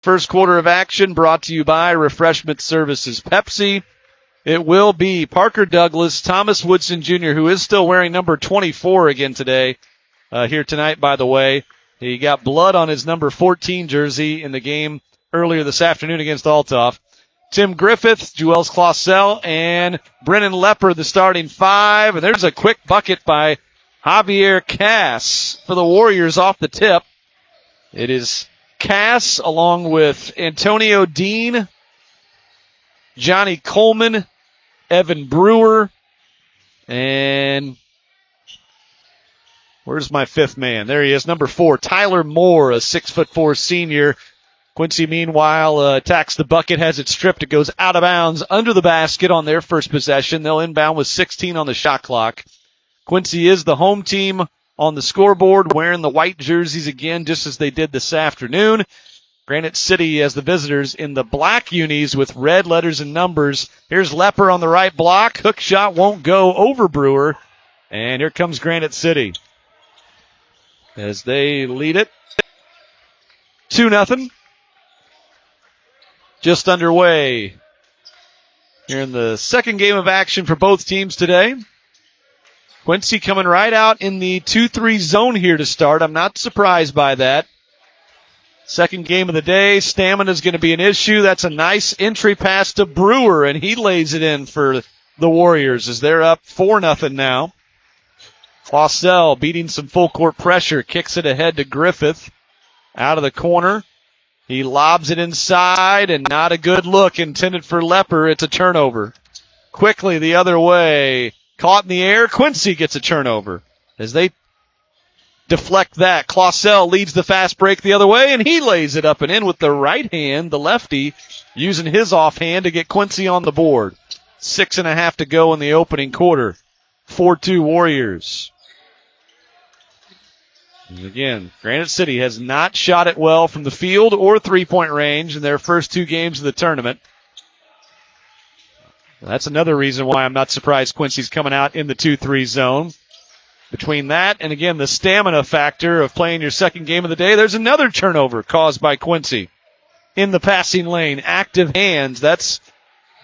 First quarter of action brought to you by Refreshment Services Pepsi. It will be Parker Douglas, Thomas Woodson Jr., who is still wearing number 24 again today, here tonight, by the way. He got blood on his number 14 jersey in the game earlier this afternoon against Althoff. Tim Griffith, Juels Clausell, and Brennan Lepper, the starting five. And there's a quick bucket by Javier Cass for the Warriors off the tip. It is Cass along with Antonio Dean, Johnny Coleman, Evan Brewer, and where's my fifth man? There he is, number 4, Tyler Moore, a 6'4" senior. Quincy, meanwhile, attacks the bucket, has it stripped. It goes out of bounds under the basket on their first possession. They'll inbound with 16 on the shot clock. Quincy is the home team on the scoreboard, wearing the white jerseys again, just as they did this afternoon. Granite City as the visitors in the black unis with red letters and numbers. Here's Lepper on the right block. Hook shot won't go over Brewer. And here comes Granite City as they lead it 2-0. Just underway here in the second game of action for both teams today. Quincy coming right out in the 2-3 zone here to start. I'm not surprised by that. Second game of the day. Stamina is going to be an issue. That's a nice entry pass to Brewer, and he lays it in for the Warriors as they're up 4-0 now. Clausell beating some full court pressure. Kicks it ahead to Griffith. Out of the corner. He lobs it inside, and not a good look intended for Lepper. It's a turnover. Quickly the other way. Caught in the air. Quincy gets a turnover. As they deflect that, Clausell leads the fast break the other way, and he lays it up and in with the right hand, the lefty, using his offhand to get Quincy on the board. 6.5 to go in the opening quarter. 4-2 Warriors. And again, Granite City has not shot it well from the field or three-point range in their first 2 games of the tournament. That's another reason why I'm not surprised Quincy's coming out in the 2-3 zone. Between that and, again, the stamina factor of playing your second game of the day, there's another turnover caused by Quincy in the passing lane. Active hands. That's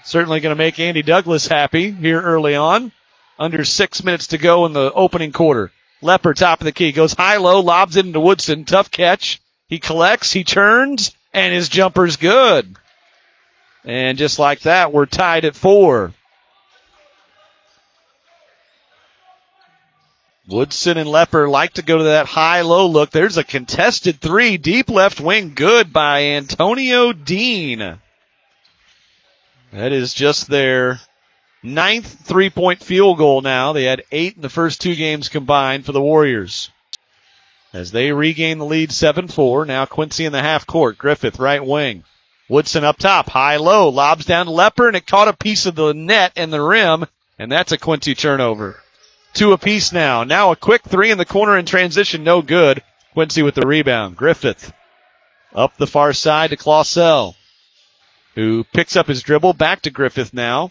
certainly going to make Andy Douglas happy here early on. Under 6 minutes to go in the opening quarter. Lepper, top of the key, goes high-low, lobs it into Woodson. Tough catch. He collects, he turns, and his jumper's good. And just like that, we're tied at 4. Woodson and Lepper like to go to that high-low look. There's a contested 3, deep left wing, good by Antonio Dean. That is just their 9th three-point field goal now. They had 8 in the first 2 games combined for the Warriors. As they regain the lead 7-4, now Quincy in the half court. Griffith, right wing. Woodson up top, high-low, lobs down to Lepper, and it caught a piece of the net and the rim, and that's a Quincy turnover. 2 apiece now. Now a quick 3 in the corner in transition, no good. Quincy with the rebound. Griffith up the far side to Clausell, who picks up his dribble. Back to Griffith now.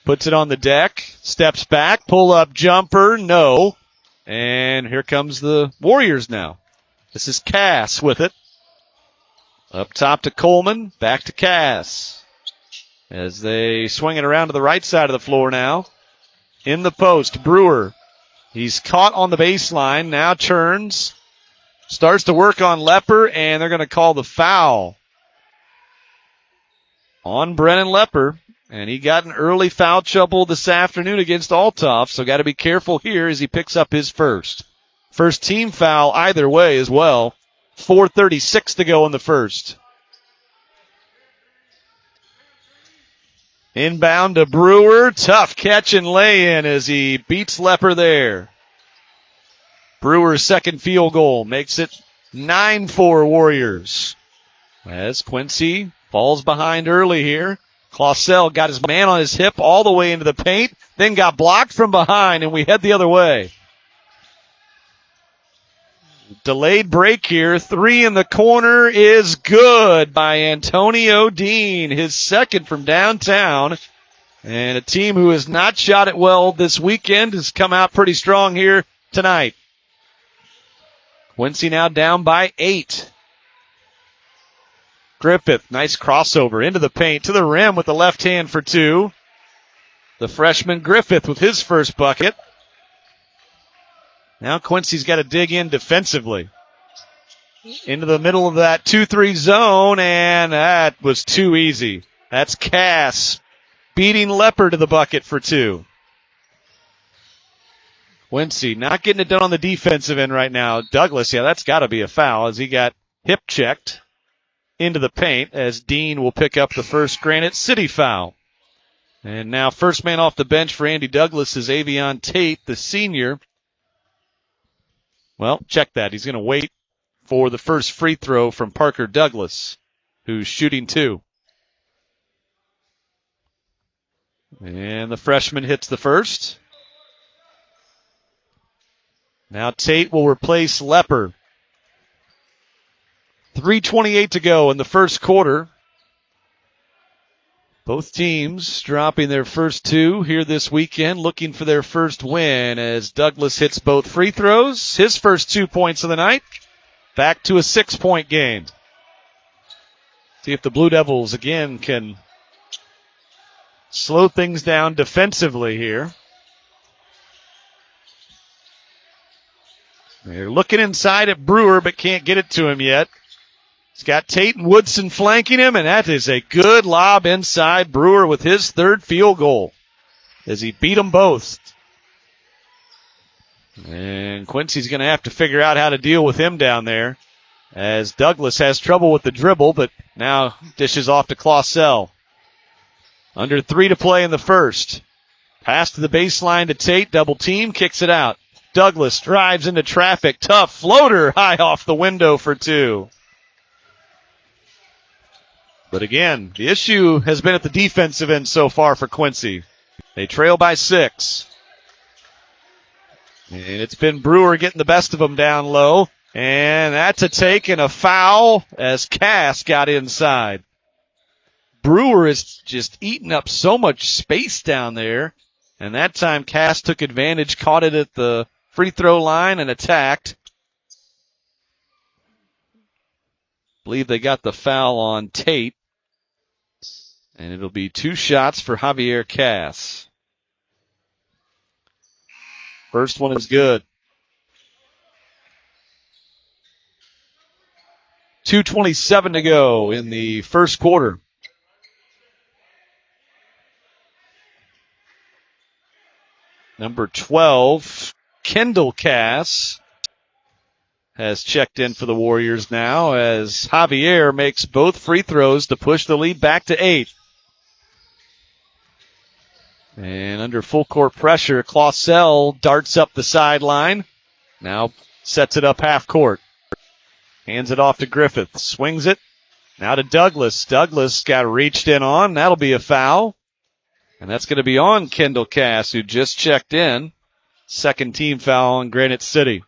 Puts it on the deck, steps back, pull-up jumper, no. And here comes the Warriors now. This is Cass with it. Up top to Coleman, back to Cass. As they swing it around to the right side of the floor now. In the post, Brewer. He's caught on the baseline, now turns. Starts to work on Lepper, and they're going to call the foul on Brennan Lepper. And he got an early foul trouble this afternoon against Althoff, so got to be careful here as he picks up his first. First team foul either way as well. 4:36 to go in the first. Inbound to Brewer. Tough catch and lay-in as he beats Lepper there. Brewer's second field goal makes it 9-4 Warriors. As Quincy falls behind early here. Clausell got his man on his hip all the way into the paint, then got blocked from behind, and we head the other way. Delayed break here. 3 in the corner is good by Antonio Dean, his second from downtown. And a team who has not shot it well this weekend has come out pretty strong here tonight. Quincy now down by 8. Griffith, nice crossover into the paint to the rim with the left hand for two. The freshman Griffith with his first bucket. Now Quincy's got to dig in defensively. Into the middle of that 2-3 zone, and that was too easy. That's Cass beating Lepper to the bucket for two. Quincy not getting it done on the defensive end right now. Douglas, yeah, that's got to be a foul as he got hip checked into the paint as Dean will pick up the first Granite City foul. And now first man off the bench for Andy Douglas is Avion Tate, the senior. Well, check that. He's going to wait for the first free throw from Parker Douglas, who's shooting two. And the freshman hits the first. Now Tate will replace Lepper. 3:28 to go in the first quarter. Both teams dropping their first two here this weekend, looking for their first win as Douglas hits both free throws. His first 2 points of the night. Back to a 6-point game. See if the Blue Devils again can slow things down defensively here. They're looking inside at Brewer but can't get it to him yet. He's got Tate and Woodson flanking him, and that is a good lob inside. Brewer with his third field goal as he beat them both. And Quincy's going to have to figure out how to deal with him down there as Douglas has trouble with the dribble, but now dishes off to Clausell. Under 3 to play in the first. Pass to the baseline to Tate, double team, kicks it out. Douglas drives into traffic, tough floater, high off the window for two. But again, the issue has been at the defensive end so far for Quincy. They trail by 6. And it's been Brewer getting the best of them down low. And that's a take and a foul as Cass got inside. Brewer is just eating up so much space down there. And that time Cass took advantage, caught it at the free throw line and attacked. Believe they got the foul on Tate. And it'll be 2 shots for Javier Cass. First one is good. 2:27 to go in the first quarter. Number 12, Kendall Cass, has checked in for the Warriors now as Javier makes both free throws to push the lead back to 8. And under full court pressure, Clausell darts up the sideline. Now sets it up half court. Hands it off to Griffith. Swings it. Now to Douglas. Douglas got reached in on. That'll be a foul. And that's going to be on Kendall Cass, who just checked in. Second team foul on Granite City.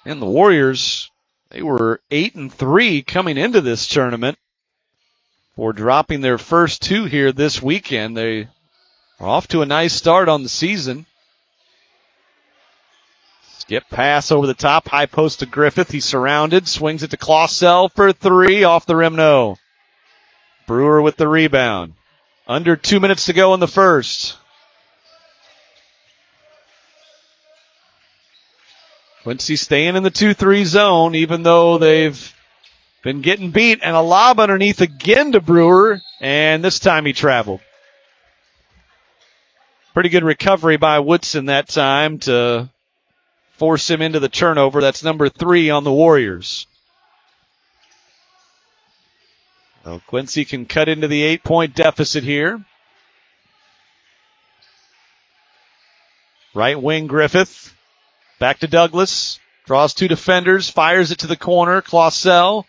And the Warriors, they were 8-3 coming into this tournament. For dropping their first 2 here this weekend. They are off to a nice start on the season. Skip pass over the top, high post to Griffith. He's surrounded, swings it to Clausell for 3, off the rim, no. Brewer with the rebound. Under 2 minutes to go in the first. Quincy staying in the 2-3 zone, even though they've been getting beat, and a lob underneath again to Brewer, and this time he traveled. Pretty good recovery by Woodson that time to force him into the turnover. That's number 3 on the Warriors. So Quincy can cut into the 8-point deficit here. Right wing Griffith. Back to Douglas. Draws 2 defenders. Fires it to the corner. Clausell.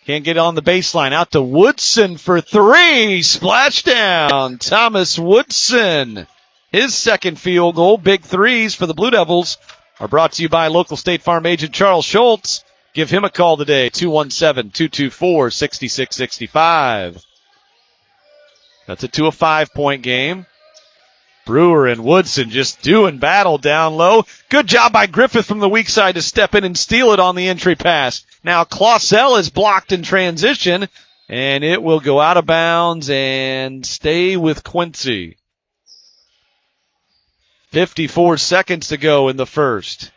Can't get on the baseline. Out to Woodson for 3. Splashdown. Thomas Woodson. His second field goal. Big threes for the Blue Devils are brought to you by local State Farm agent Charles Schultz. Give him a call today. 217-224-6665. That's it to a 5-point game. Brewer and Woodson just doing battle down low. Good job by Griffith from the weak side to step in and steal it on the entry pass. Now Clausell is blocked in transition, and it will go out of bounds and stay with Quincy. 54 seconds to go in the first.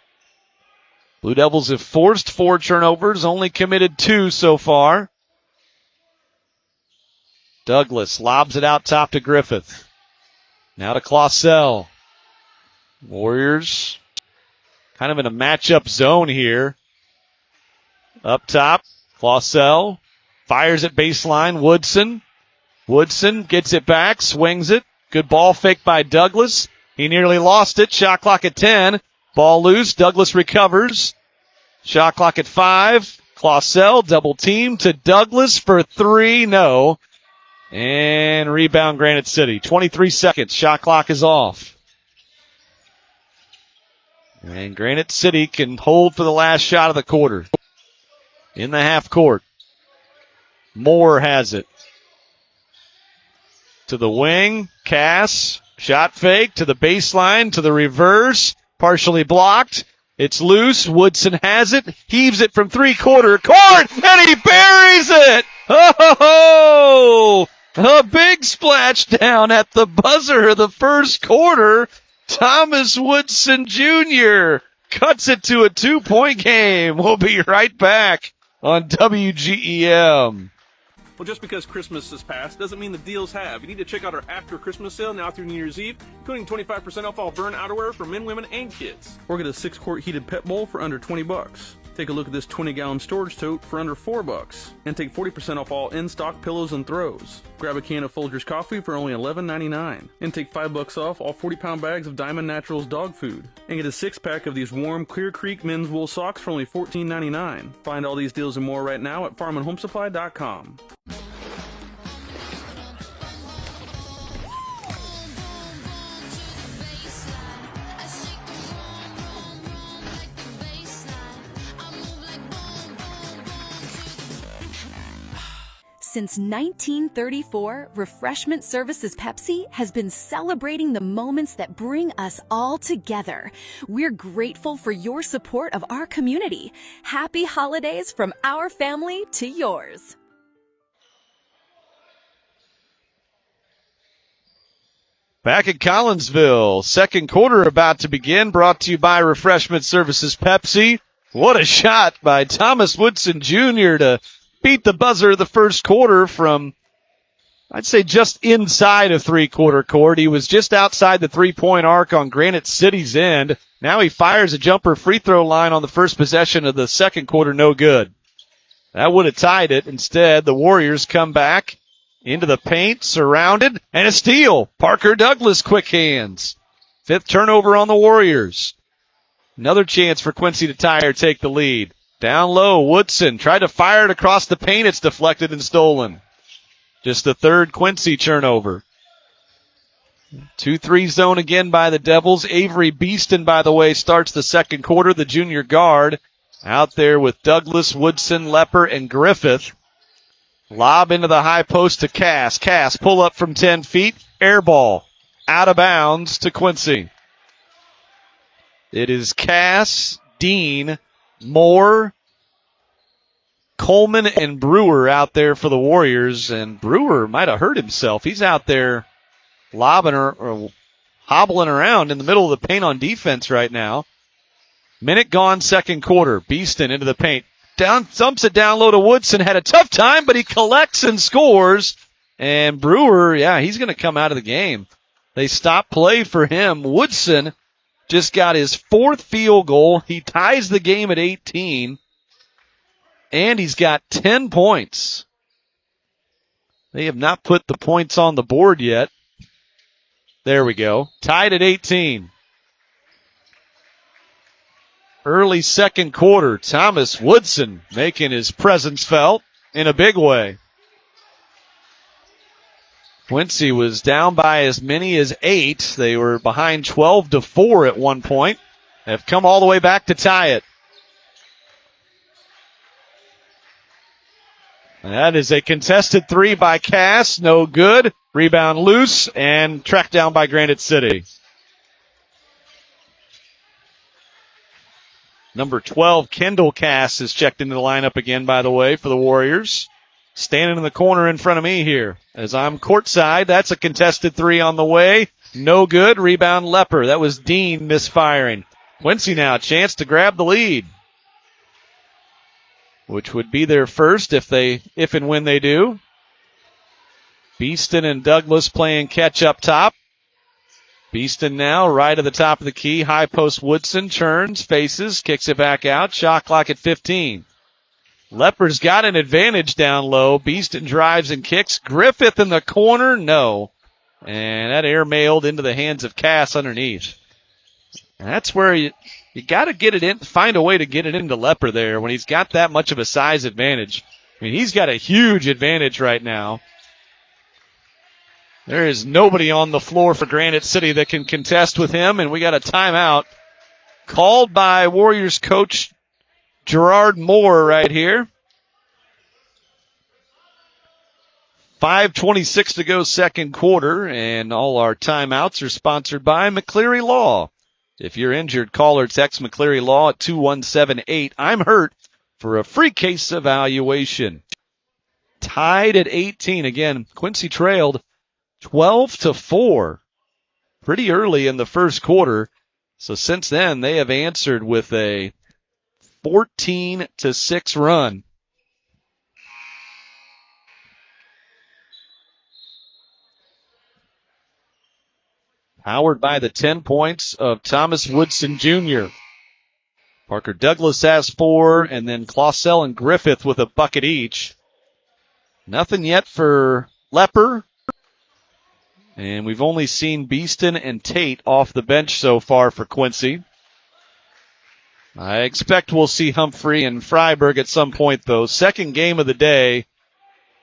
Blue Devils have forced 4 turnovers, only committed 2 so far. Douglas lobs it out top to Griffith. Now to Clausell. Warriors kind of in a matchup zone here. Up top, Clausell fires at baseline. Woodson gets it back, swings it. Good ball fake by Douglas. He nearly lost it. Shot clock at 10. Ball loose. Douglas recovers. Shot clock at 5. Clausell double team to Douglas for 3. No. And rebound Granite City. 23 seconds. Shot clock is off. And Granite City can hold for the last shot of the quarter. In the half court. Moore has it. To the wing. Cass. Shot fake to the baseline, to the reverse. Partially blocked. It's loose. Woodson has it. Heaves it from 3/4 court. And he buries it. Oh! A big splash down at the buzzer of the first quarter. Thomas Woodson Jr. cuts it to a 2-point game. We'll be right back on WGEM. Well, just because Christmas has passed doesn't mean the deals have. You need to check out our after Christmas sale now through New Year's Eve, including 25% off all burn outerwear for men, women, and kids. Or get a 6-quart heated pet bowl for under $20. Take a look at this 20-gallon storage tote for under $4. And take 40% off all in-stock pillows and throws. Grab a can of Folgers coffee for only $11.99. And take $5 off all 40-pound bags of Diamond Naturals dog food. And get a 6-pack of these warm Clear Creek men's wool socks for only $14.99. Find all these deals and more right now at farmandhomesupply.com. Since 1934, Refreshment Services Pepsi has been celebrating the moments that bring us all together. We're grateful for your support of our community. Happy holidays from our family to yours. Back at Collinsville, second quarter about to begin, brought to you by Refreshment Services Pepsi. What a shot by Thomas Woodson Jr. to beat the buzzer of the first quarter from, I'd say, just inside of 3/4 court. He was just outside the 3-point arc on Granite City's end. Now he fires a jumper free throw line on the first possession of the second quarter, no good. That would have tied it. Instead, the Warriors come back into the paint, surrounded, and a steal. Parker Douglas, quick hands. 5th turnover on the Warriors. Another chance for Quincy to tie or take the lead. Down low, Woodson tried to fire it across the paint. It's deflected and stolen. Just the 3rd Quincy turnover. 2-3 zone again by the Devils. Avery Beeston, by the way, starts the second quarter, the junior guard. Out there with Douglas, Woodson, Lepper, and Griffith. Lob into the high post to Cass. Cass, pull up from 10 feet. Air ball. Out of bounds to Quincy. It is Cass, Dean, Moore, Coleman, and Brewer out there for the Warriors. And Brewer might have hurt himself. He's out there lobbing or hobbling around in the middle of the paint on defense right now. Minute gone, second quarter. Beeston into the paint. Dumps it down low to Woodson. Had a tough time, but he collects and scores. And Brewer, he's going to come out of the game. They stop play for him. Woodson just got his 4th field goal. He ties the game at 18. And he's got 10 points. They have not put the points on the board yet. There we go. Tied at 18. Early second quarter, Thomas Woodson making his presence felt in a big way. Quincy was down by as many as 8. They were behind 12-4 at one point. Have come all the way back to tie it. That is a contested three by Cass. No good. Rebound loose and tracked down by Granite City. Number 12, Kendall Cass, is checked into the lineup again, by the way, for the Warriors. Standing in the corner in front of me here as I'm courtside. That's a contested three on the way. No good. Rebound Lepper. That was Dean misfiring. Quincy now, chance to grab the lead, which would be their first if and when they do. Beeston and Douglas playing catch up top. Beeston now right at the top of the key. High post Woodson turns, faces, kicks it back out. Shot clock at 15. Lepper's got an advantage down low. Beeston drives and kicks. Griffith in the corner, no. And that air mailed into the hands of Cass underneath. And that's where you got to get it in, find a way to get it into Lepper there when he's got that much of a size advantage. I mean, he's got a huge advantage right now. There is nobody on the floor for Granite City that can contest with him, and we got a timeout called by Warriors coach Gerard Moore right here. 5:26 to go second quarter, and all our timeouts are sponsored by McCleary Law. If you're injured, call or text McCleary Law at 217-8. I'm hurt for a free case evaluation. Tied at 18. Again, Quincy trailed 12-4 pretty early in the first quarter. So since then, they have answered with a 14-6 run. Powered by the 10 points of Thomas Woodson Jr. Parker Douglas has 4, and then Clausell and Griffith with a bucket each. Nothing yet for Lepper. And we've only seen Beeston and Tate off the bench so far for Quincy. I expect we'll see Humphrey and Freiberg at some point, though. Second game of the day.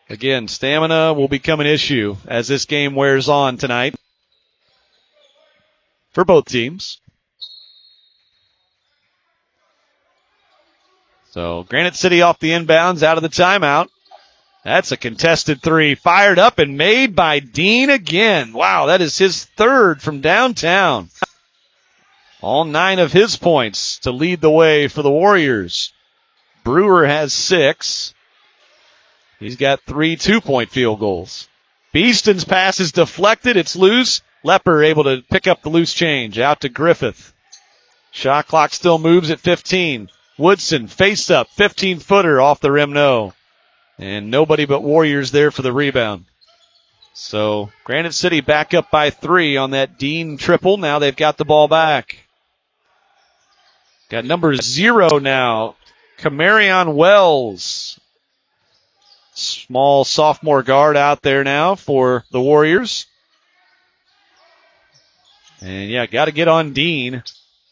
Again, stamina will become an issue as this game wears on tonight for both teams. So Granite City off the inbounds, out of the timeout. That's a contested three. Fired up and made by Dean again. Wow, that is his third from downtown. All 9 of his points to lead the way for the Warriors. Brewer has 6. He's got 3 2-point field goals. Beeston's pass is deflected. It's loose. Lepper able to pick up the loose change. Out to Griffith. Shot clock still moves at 15. Woodson face up. 15-footer off the rim, no. And nobody but Warriors there for the rebound. So Granite City back up by 3 on that Dean triple. Now they've got the ball back. Got number 0 now. Camarion Wells. Small sophomore guard out there now for the Warriors. And yeah, got to get on Dean.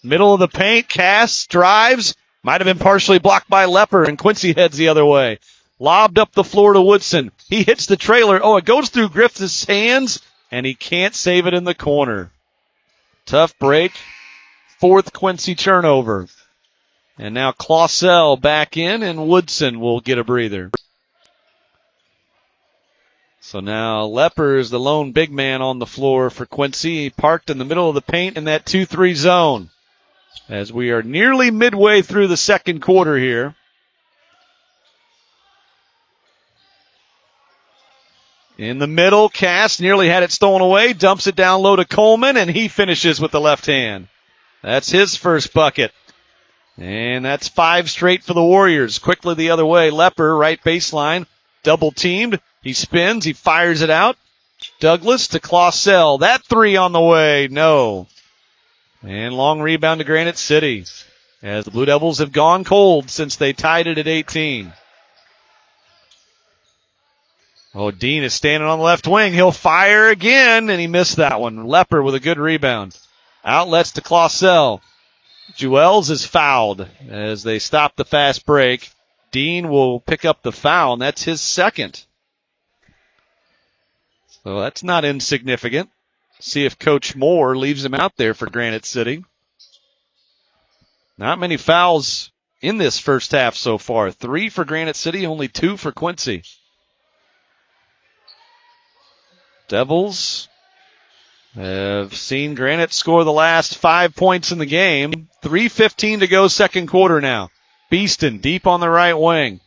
Middle of the paint. Cass drives. Might have been partially blocked by Lepper, and Quincy heads the other way. Lobbed up the floor to Woodson. He hits the trailer. Oh, it goes through Griffith's hands, and he can't save it in the corner. Tough break. 4th Quincy turnover. And now Clausell back in, and Woodson will get a breather. So now Lepper is the lone big man on the floor for Quincy. He parked in the middle of the paint in that 2-3 zone. As we are nearly midway through the second quarter here. In the middle, Cass nearly had it stolen away, dumps it down low to Coleman, and he finishes with the left hand. That's his first bucket. And that's 5 straight for the Warriors. Quickly the other way, Lepper, right baseline, double teamed. He spins, he fires it out. Douglas to Clausell. That 3 on the way, no. And long rebound to Granite City, as the Blue Devils have gone cold since they tied it at 18. Oh, Dean is standing on the left wing. He'll fire again, and he missed that one. Lepper with a good rebound. Outlets to Clausell. Jewels is fouled as they stop the fast break. Dean will pick up the foul, and that's his second. So that's not insignificant. See if Coach Moore leaves him out there for Granite City. Not many fouls in this first half so far. 3 for Granite City, only 2 for Quincy. Devils have seen Granite score the last 5 points in the game. 3:15 to go, second quarter now. Beeston deep on the right wing.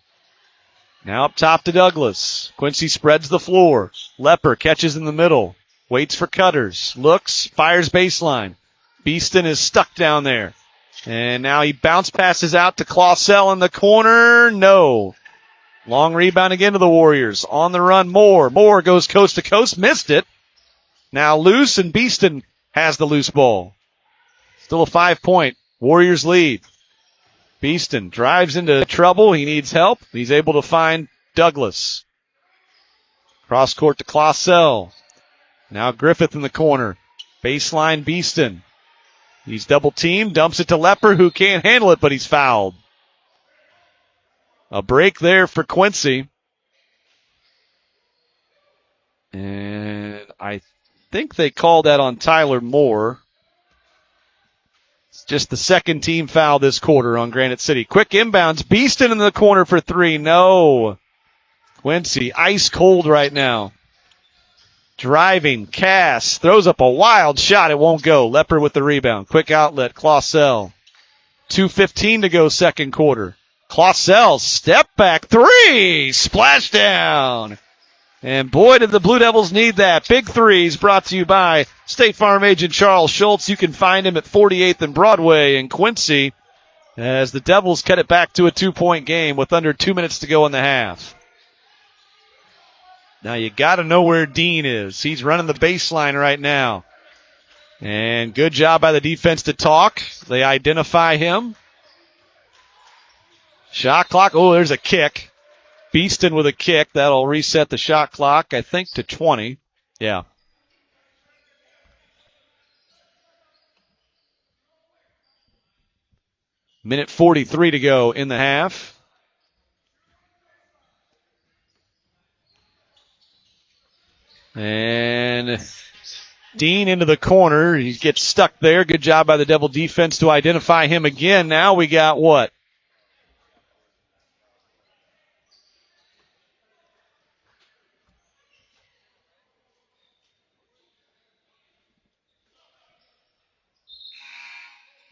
Now up top to Douglas. Quincy spreads the floor. Lepper catches in the middle. Waits for Cutters. Looks, fires baseline. Beeston is stuck down there. And now he bounce passes out to Clausell in the corner. No. Long rebound again to the Warriors. On the run, Moore. Moore goes coast to coast. Missed it. Now loose, and Beeston has the loose ball. Still a 5-point Warriors lead. Beeston drives into trouble. He needs help. He's able to find Douglas. Cross court to Clausell. Now Griffith in the corner. Baseline Beeston. He's double teamed. Dumps it to Lepper, who can't handle it, but he's fouled. A break there for Quincy. And I think they called that on Tyler Moore. It's just the second team foul this quarter on Granite City. Quick inbounds. Beeston in the corner for 3. No. Quincy ice cold right now. Driving. Cass throws up a wild shot. It won't go. Lepper with the rebound. Quick outlet. Clausell. 2:15 to go, second quarter. Clausell, step back 3. Splashdown. And boy, did the Blue Devils need that. Big threes brought to you by State Farm agent Charles Schultz. You can find him at 48th and Broadway in Quincy as the Devils cut it back to a 2-point game with under 2 minutes to go in the half. Now you got to know where Dean is. He's running the baseline right now. And good job by the defense to talk. They identify him. Shot clock. Oh, there's a kick. Beeston with a kick. That'll reset the shot clock, I think, to 20. Yeah. Minute 43 to go in the half. And Dean into the corner. He gets stuck there. Good job by the Devil defense to identify him again. Now we got what?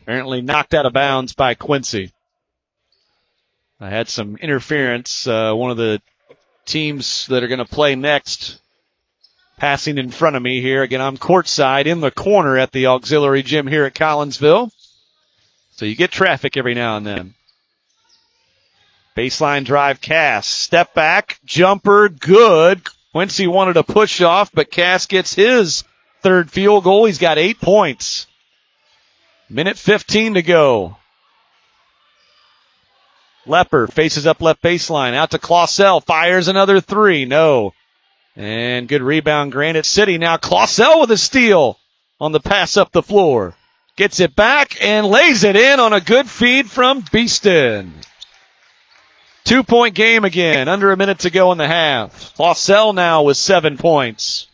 Apparently knocked out of bounds by Quincy. I had some interference. One of the teams that are going to play next passing in front of me here. Again, I'm courtside in the corner at the auxiliary gym here at Collinsville. So you get traffic every now and then. Baseline drive, Cass. Step back, jumper, good. Quincy wanted a push off, but Cass gets his third field goal. He's got 8 points. Minute 15 to go. Lepper faces up left baseline. Out to Clausell. Fires another 3. No. And good rebound, Granite City. Now Clausell with a steal on the pass up the floor. Gets it back and lays it in on a good feed from Beeston. 2-point game again. Under a minute to go in the half. Clausell now with 7 points.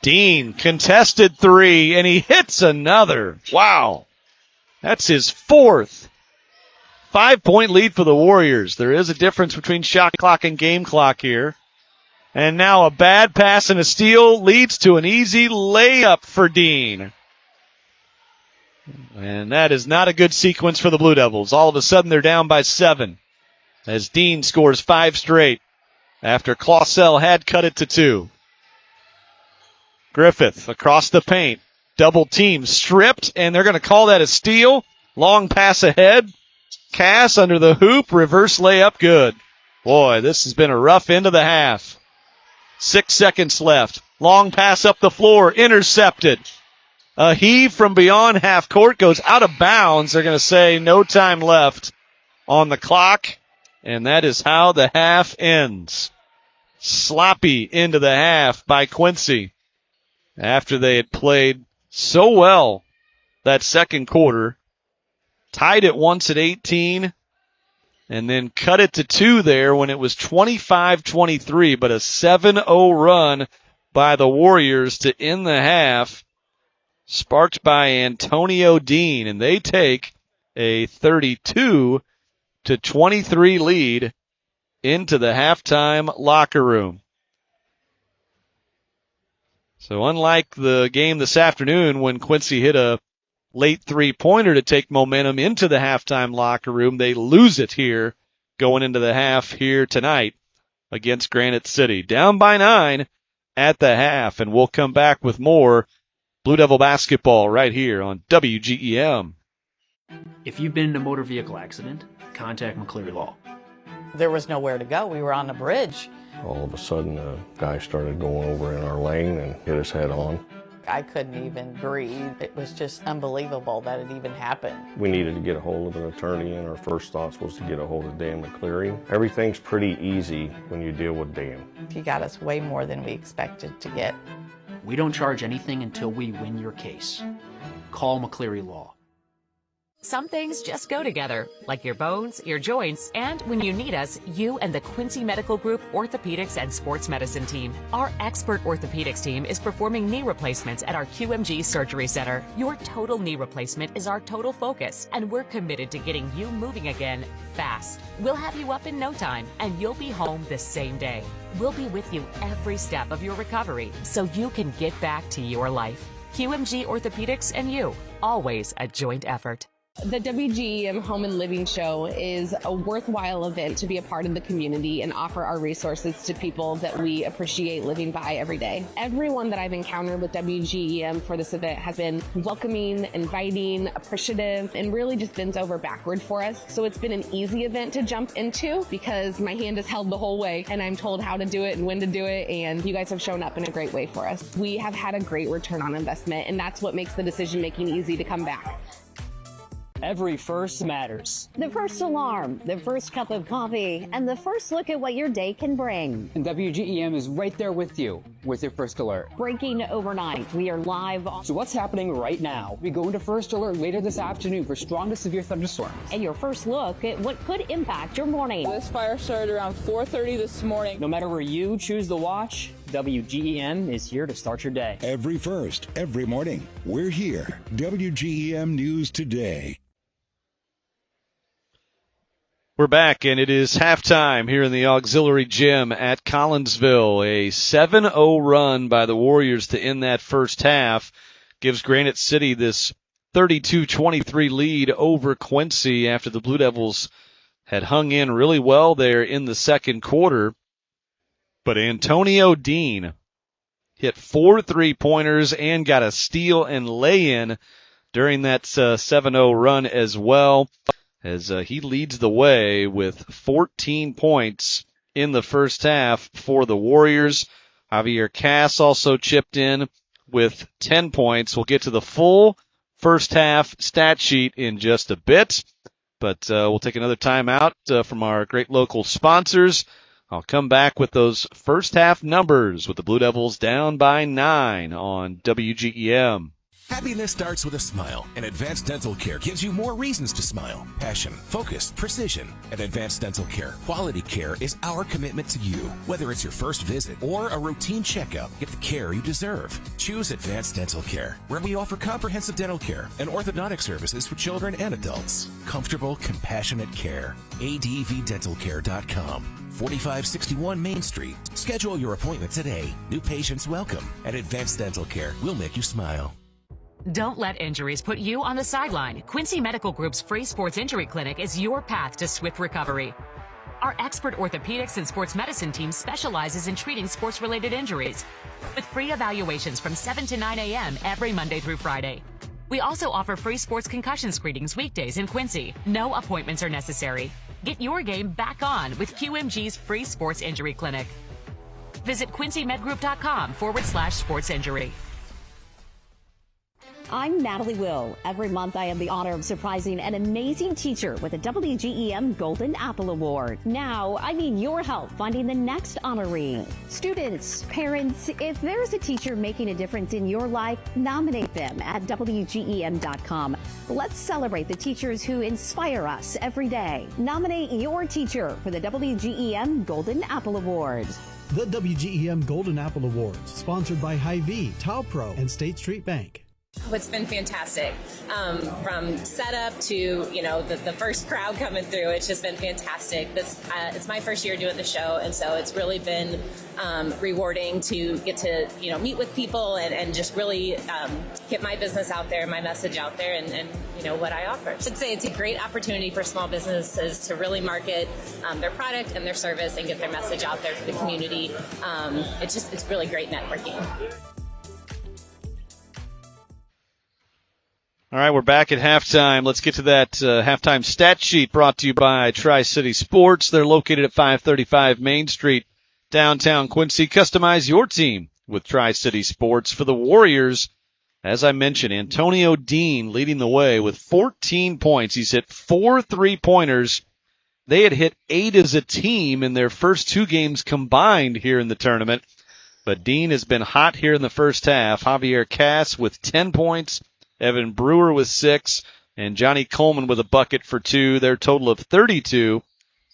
Dean, contested 3, and he hits another. Wow. That's his 4th. 5-point lead for the Warriors. There is a difference between shot clock and game clock here. And now a bad pass and a steal leads to an easy layup for Dean. And that is not a good sequence for the Blue Devils. All of a sudden they're down by 7 as Dean scores 5 straight after Clausell had cut it to 2. Griffith across the paint. Double team stripped, and they're going to call that a steal. Long pass ahead. Cass under the hoop. Reverse layup good. Boy, this has been a rough end of the half. 6 seconds left. Long pass up the floor. Intercepted. A heave from beyond half court goes out of bounds. They're going to say no time left on the clock. And that is how the half ends. Sloppy into the half by Quincy. After they had played so well that second quarter, tied it once at 18, and then cut it to 2 there when it was 25-23, but a 7-0 run by the Warriors to end the half, sparked by Antonio Dean, and they take a 32-23 lead into the halftime locker room. So unlike the game this afternoon when Quincy hit a late three-pointer to take momentum into the halftime locker room, they lose it here going into the half here tonight against Granite City. Down by 9 at the half, and we'll come back with more Blue Devil basketball right here on WGEM. If you've been in a motor vehicle accident, contact McCleary Law. There was nowhere to go. We were on a bridge. All of a sudden, a guy started going over in our lane and hit us head on. I couldn't even breathe. It was just unbelievable that it even happened. We needed to get a hold of an attorney, and our first thoughts was to get a hold of Dan McCleary. Everything's pretty easy when you deal with Dan. He got us way more than we expected to get. We don't charge anything until we win your case. Call McCleary Law. Some things just go together, like your bones, your joints, and when you need us, you and the Quincy Medical Group Orthopedics and Sports Medicine team. Our expert orthopedics team is performing knee replacements at our QMG Surgery Center. Your total knee replacement is our total focus, and we're committed to getting you moving again fast. We'll have you up in no time, and you'll be home the same day. We'll be with you every step of your recovery, so you can get back to your life. QMG Orthopedics and you, always a joint effort. The WGEM Home and Living Show is a worthwhile event to be a part of the community and offer our resources to people that we appreciate living by every day. Everyone that I've encountered with WGEM for this event has been welcoming, inviting, appreciative, and really just bends over backward for us. So it's been an easy event to jump into because my hand is held the whole way and I'm told how to do it and when to do it, and you guys have shown up in a great way for us. We have had a great return on investment, and that's what makes the decision making easy to come back. Every first matters. The first alarm, the first cup of coffee, and the first look at what your day can bring. And WGEM is right there with you with your first alert. Breaking overnight, we are live. So what's happening right now? We go into first alert later this afternoon for strong to severe thunderstorms. And your first look at what could impact your morning. This fire started around 4:30 this morning. No matter where you choose to watch, WGEM is here to start your day. Every first, every morning, we're here. WGEM News Today. We're back, and it is halftime here in the auxiliary gym at Collinsville. A 7-0 run by the Warriors to end that first half gives Granite City this 32-23 lead over Quincy after the Blue Devils had hung in really well there in the second quarter. But Antonio Dean hit 4 3-pointers and got a steal and lay-in during that 7-0 run as well, as he leads the way with 14 points in the first half for the Warriors. Javier Cass also chipped in with 10 points. We'll get to the full first half stat sheet in just a bit, but we'll take another time out from our great local sponsors. I'll come back with those first half numbers with the Blue Devils down by 9 on WGEM. Happiness starts with a smile, and Advanced Dental Care gives you more reasons to smile. Passion, focus, precision. At Advanced Dental Care, quality care is our commitment to you. Whether it's your first visit or a routine checkup, get the care you deserve. Choose Advanced Dental Care, where we offer comprehensive dental care and orthodontic services for children and adults. Comfortable, compassionate care. ADVDentalCare.com. 4561 Main Street. Schedule your appointment today. New patients welcome. At Advanced Dental Care, we'll make you smile. Don't let injuries put you on the sideline. Quincy Medical Group's free sports injury clinic is your path to swift recovery. Our expert orthopedics and sports medicine team specializes in treating sports-related injuries with free evaluations from 7 to 9 a.m. every Monday through Friday. We also offer free sports concussion screenings weekdays in Quincy. No appointments are necessary. Get your game back on with QMG's free sports injury clinic. Visit QuincyMedGroup.com/sports injury. I'm Natalie Will. Every month I have the honor of surprising an amazing teacher with a WGEM Golden Apple Award. Now, I need your help finding the next honoree. Students, parents, if there's a teacher making a difference in your life, nominate them at WGEM.com. Let's celebrate the teachers who inspire us every day. Nominate your teacher for the WGEM Golden Apple Award. The WGEM Golden Apple Awards, sponsored by Hy-Vee, Tao Pro, and State Street Bank. Oh, it's been fantastic. From setup to, the first crowd coming through, it's just been fantastic. It's my first year doing the show, and so it's really been rewarding to get to, meet with people and just really get my business out there, my message out there, and what I offer. I should say it's a great opportunity for small businesses to really market their product and their service and get their message out there for the community. It's really great networking. All right, we're back at halftime. Let's get to that halftime stat sheet brought to you by Tri-City Sports. They're located at 535 Main Street, downtown Quincy. Customize your team with Tri-City Sports. For the Warriors, as I mentioned, Antonio Dean leading the way with 14 points. He's hit 4 3-pointers. They had hit 8 as a team in their first 2 games combined here in the tournament. But Dean has been hot here in the first half. Javier Cass with 10 points. Evan Brewer with 6, and Johnny Coleman with a bucket for 2. Their total of 32.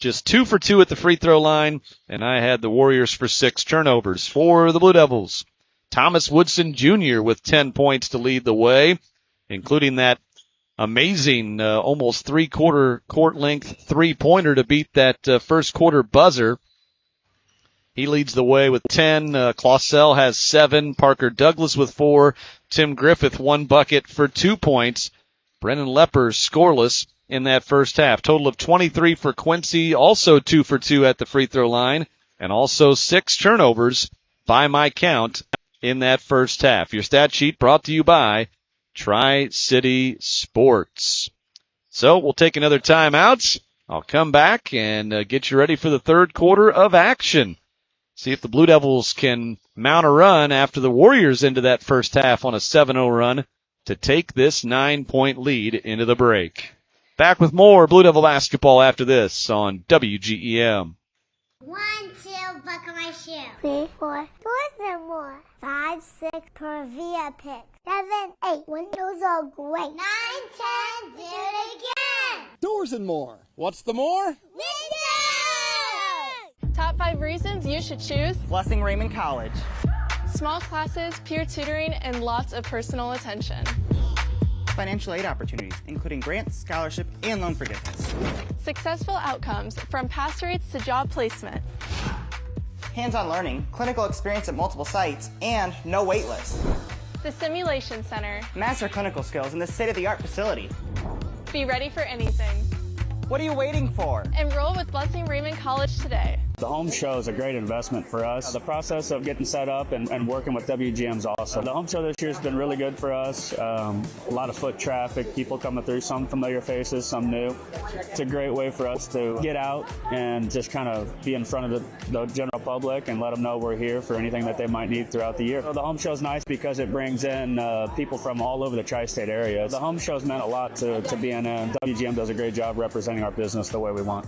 Just 2 for 2 at the free throw line, and I had the Warriors for 6 turnovers. For the Blue Devils, Thomas Woodson Jr. with 10 points to lead the way, including that amazing almost 3/4 court length 3-pointer to beat that first quarter buzzer. He leads the way with 10. Clausel has 7. Parker Douglas with 4. Tim Griffith 1 bucket for 2 points. Brennan Lepper scoreless in that first half. Total of 23 for Quincy, also 2 for 2 at the free throw line, and also 6 turnovers by my count in that first half. Your stat sheet brought to you by Tri-City Sports. So we'll take another timeout. I'll come back and get you ready for the third quarter of action. See if the Blue Devils can mount a run after the Warriors into that first half on a 7-0 run to take this 9-point lead into the break. Back with more Blue Devil basketball after this on WGEM. 1, 2, buckle my shoe. 3, 4, doors and more. 5, 6, per via pick. 7, 8, windows are great. 9, 10, do it again. Doors and more. What's the more? Windows! Top 5 reasons you should choose Blessing Raymond College. Small classes, peer tutoring, and lots of personal attention. Financial aid opportunities, including grants, scholarship, and loan forgiveness. Successful outcomes, from pass rates to job placement. Hands-on learning, clinical experience at multiple sites, and no wait list. The Simulation Center. Master clinical skills in the state-of-the-art facility. Be ready for anything. What are you waiting for? Enroll with Blessing Raymond College today. The home show is a great investment for us. The process of getting set up and working with WGM is awesome. The home show this year has been really good for us. A lot of foot traffic, people coming through, some familiar faces, some new. It's a great way for us to get out and just kind of be in front of the general public and let them know we're here for anything that they might need throughout the year. So the home show is nice because it brings in people from all over the tri-state area. The home show's meant a lot to BNN. WGM does a great job representing our business the way we want.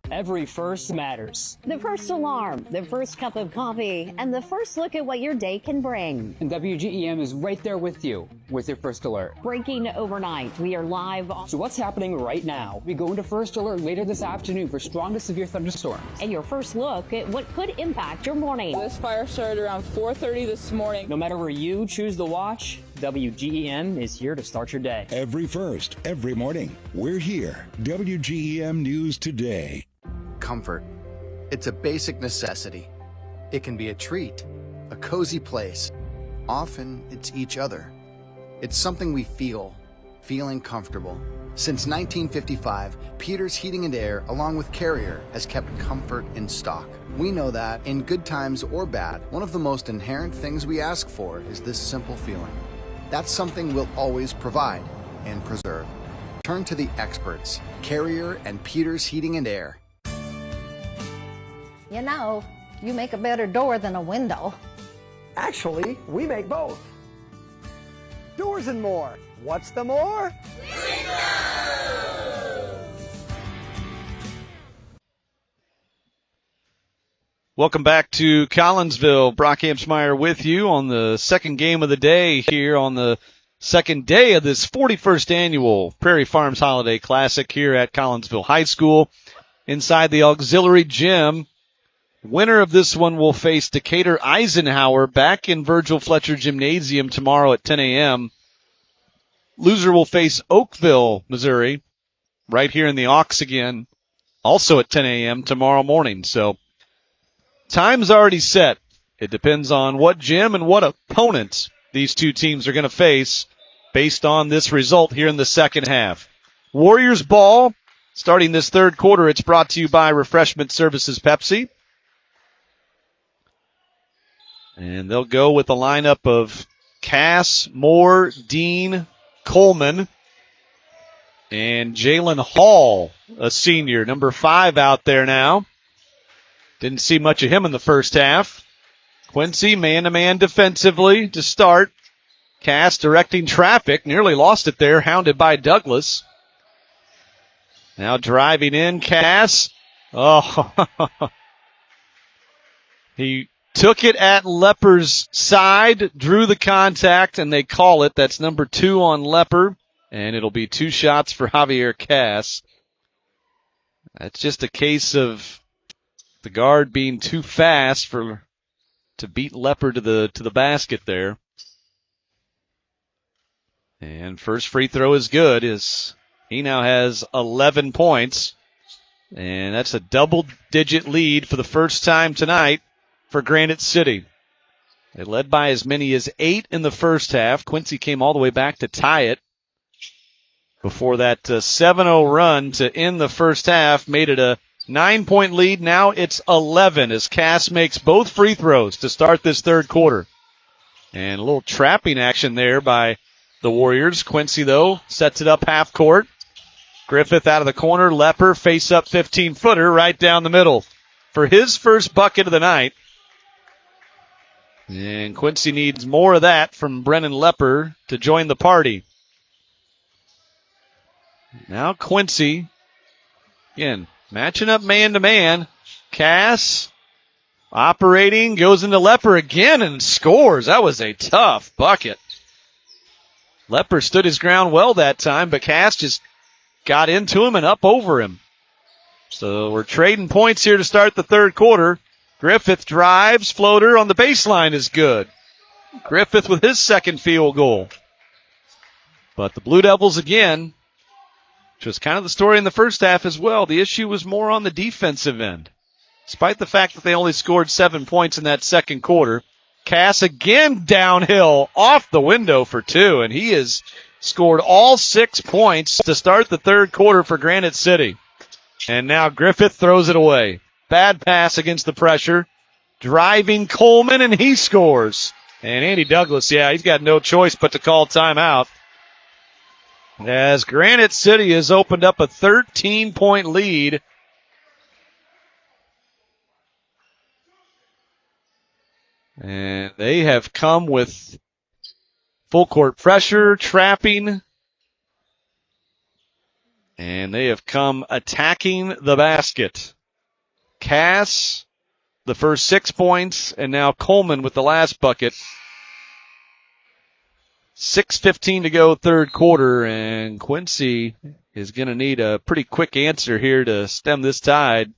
Every first matters. The first alarm, the first cup of coffee, and the first look at what your day can bring. And WGEM is right there with you with your first alert. Breaking overnight, we are live. So what's happening right now? We go into first alert later this afternoon for strong to severe thunderstorms. And your first look at what could impact your morning. This fire started around 4:30 this morning. No matter where you choose to watch, WGEM is here to start your day. Every first, every morning, we're here. WGEM News Today. Comfort. It's a basic necessity. It can be a treat, a cozy place. Often, it's each other. It's something we feel, feeling comfortable. Since 1955, Peters Heating and Air, along with Carrier, has kept comfort in stock. We know that, in good times or bad, one of the most inherent things we ask for is this simple feeling. That's something we'll always provide and preserve. Turn to the experts, Carrier and Peters Heating and Air. You know, you make a better door than a window. Actually, we make both. Doors and more. What's the more? Welcome back to Collinsville. Brock Amsmeyer with you on the second game of the day here on the second day of this 41st annual Prairie Farms Holiday Classic here at Collinsville High School. Inside the auxiliary gym, Winner of this one will face Decatur Eisenhower back in Virgil Fletcher Gymnasium tomorrow at 10 a.m. Loser will face Oakville, Missouri, right here in the Aux again, also at 10 a.m. tomorrow morning. So time's already set. It depends on what gym and what opponent these two teams are going to face based on this result here in the second half. Warriors ball starting this third quarter. It's brought to you by Refreshment Services Pepsi. And they'll go with the lineup of Cass, Moore, Dean, Coleman, and Jalen Hall, a senior, number 5 out there now. Didn't see much of him in the first half. Quincy man-to-man defensively to start. Cass directing traffic, nearly lost it there, hounded by Douglas. Now driving in, Cass. Oh, he took it at Lepper's side, drew the contact, and they call it. That's number 2 on Lepper, and it'll be 2 shots for Javier Cass. That's just a case of the guard being too fast to beat Lepper to the basket there. And first free throw is good, as he now has 11 points. And that's a double-digit lead for the first time tonight for Granite City. They led by as many as 8 in the first half. Quincy came all the way back to tie it before that 7-0 run to end the first half made it a 9-point lead. Now it's 11 as Cass makes both free throws to start this third quarter. And a little trapping action there by the Warriors. Quincy, though, sets it up half court. Griffith out of the corner. Lepper face up 15-footer right down the middle for his first bucket of the night. And Quincy needs more of that from Brennan Lepper to join the party. Now Quincy, again, matching up man-to-man. Cass operating, goes into Lepper again and scores. That was a tough bucket. Lepper stood his ground well that time, but Cass just got into him and up over him. So we're trading points here to start the third quarter. Griffith drives, floater on the baseline is good. Griffith with his second field goal. But the Blue Devils again, which was kind of the story in the first half as well, the issue was more on the defensive end. Despite the fact that they only scored 7 points in that second quarter, Cass again downhill off the window for 2, and he has scored all 6 points to start the third quarter for Granite City. And now Griffith throws it away. Bad pass against the pressure. Driving Coleman, and he scores. And Andy Douglas, he's got no choice but to call timeout, as Granite City has opened up a 13-point lead. And they have come with full court pressure, trapping, and they have come attacking the basket. Cass, the first 6 points, and now Coleman with the last bucket. 6:15 to go, third quarter, and Quincy is going to need a pretty quick answer here to stem this tide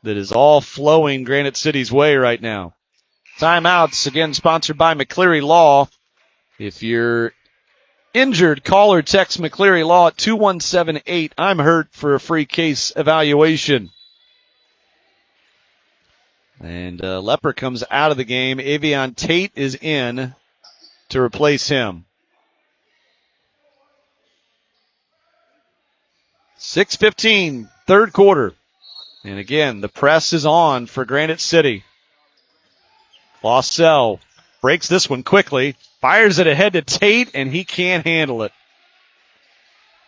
that is all flowing Granite City's way right now. Timeouts, again, sponsored by McCleary Law. If you're injured, call or text McCleary Law at 217-8. I'm hurt for a free case evaluation. And Lepper comes out of the game. Avion Tate is in to replace him. 6:15, third quarter. And again, the press is on for Granite City. Lossell breaks this one quickly, fires it ahead to Tate, and he can't handle it.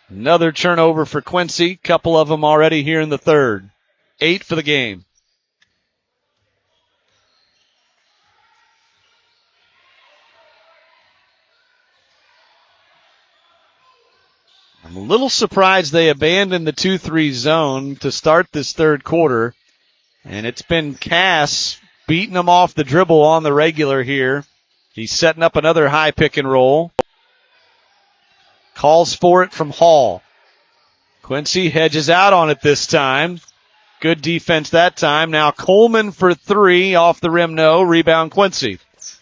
Another turnover for Quincy, couple of them already here in the third. 8 for the game. I'm a little surprised they abandoned the 2-3 zone to start this third quarter, and it's been Cass beating them off the dribble on the regular here. He's setting up another high pick and roll. Calls for it from Hall. Quincy hedges out on it this time. Good defense that time. Now Coleman for three. Off the rim, no. Rebound Quincy.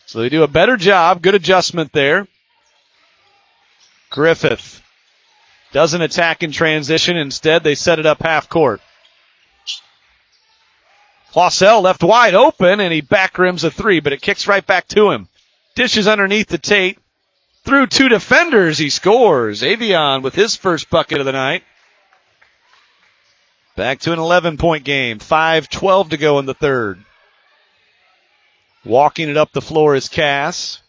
So they do a better job. Good adjustment there. Griffith doesn't attack in transition. Instead, they set it up half court. Clausell left wide open, and he back rims a three, but it kicks right back to him. Dishes underneath the Tate. Through two defenders, he scores. Avion with his first bucket of the night. Back to an 11-point game. 5:12 to go in the third. Walking it up the floor is Cass.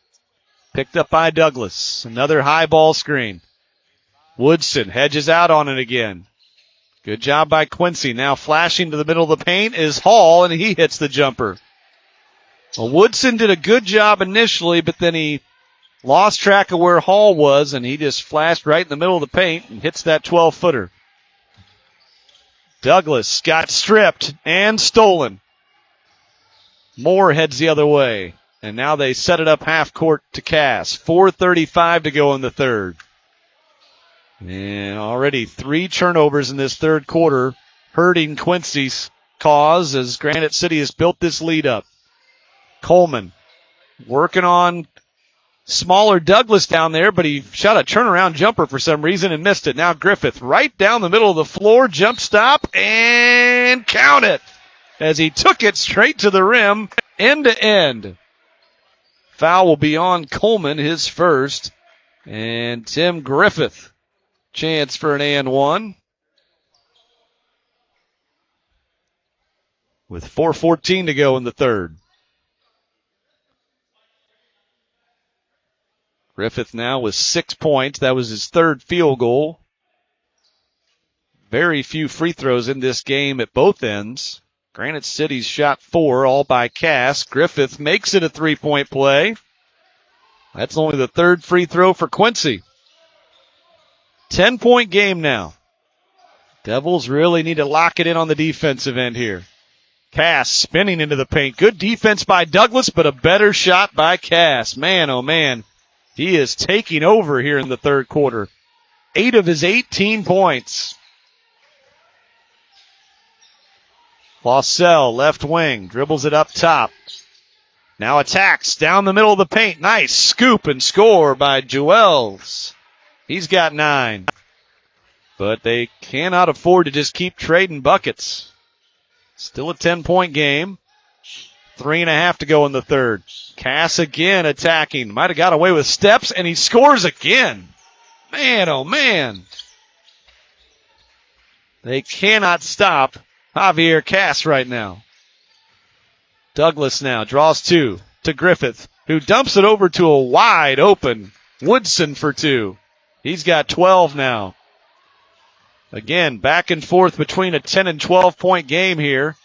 Picked up by Douglas. Another high ball screen. Woodson hedges out on it again. Good job by Quincy. Now flashing to the middle of the paint is Hall, and he hits the jumper. Well, Woodson did a good job initially, but then he lost track of where Hall was, and he just flashed right in the middle of the paint and hits that 12-footer. Douglas got stripped and stolen. Moore heads the other way, and now they set it up half court to Cass. 4:35 to go in the third. And already 3 turnovers in this third quarter, hurting Quincy's cause as Granite City has built this lead up. Coleman working on smaller Douglas down there, but he shot a turnaround jumper for some reason and missed it. Now Griffith right down the middle of the floor, jump stop, and count it as he took it straight to the rim, end to end. Foul will be on Coleman, his first, and Tim Griffith. Chance for an and one. With 4:14 to go in the third. Griffith now with 6 points. That was his third field goal. Very few free throws in this game at both ends. Granite City's shot 4, all by Cass. Griffith makes it a 3-point play. That's only the third free throw for Quincy. 10-point game now. Devils really need to lock it in on the defensive end here. Cass spinning into the paint. Good defense by Douglas, but a better shot by Cass. Man, oh man, he is taking over here in the third quarter. 8 of his 18 points. Clausell, left wing, dribbles it up top. Now attacks down the middle of the paint. Nice scoop and score by Jewels. He's got 9. But they cannot afford to just keep trading buckets. Still a 10-point game. 3.5 to go in the third. Cass again attacking. Might have got away with steps, and he scores again. Man, oh man. They cannot stop Javier Cass right now. Douglas now draws 2 to Griffith, who dumps it over to a wide open Woodson for 2. He's got 12 now. Again, back and forth between a 10 and 12-point game here.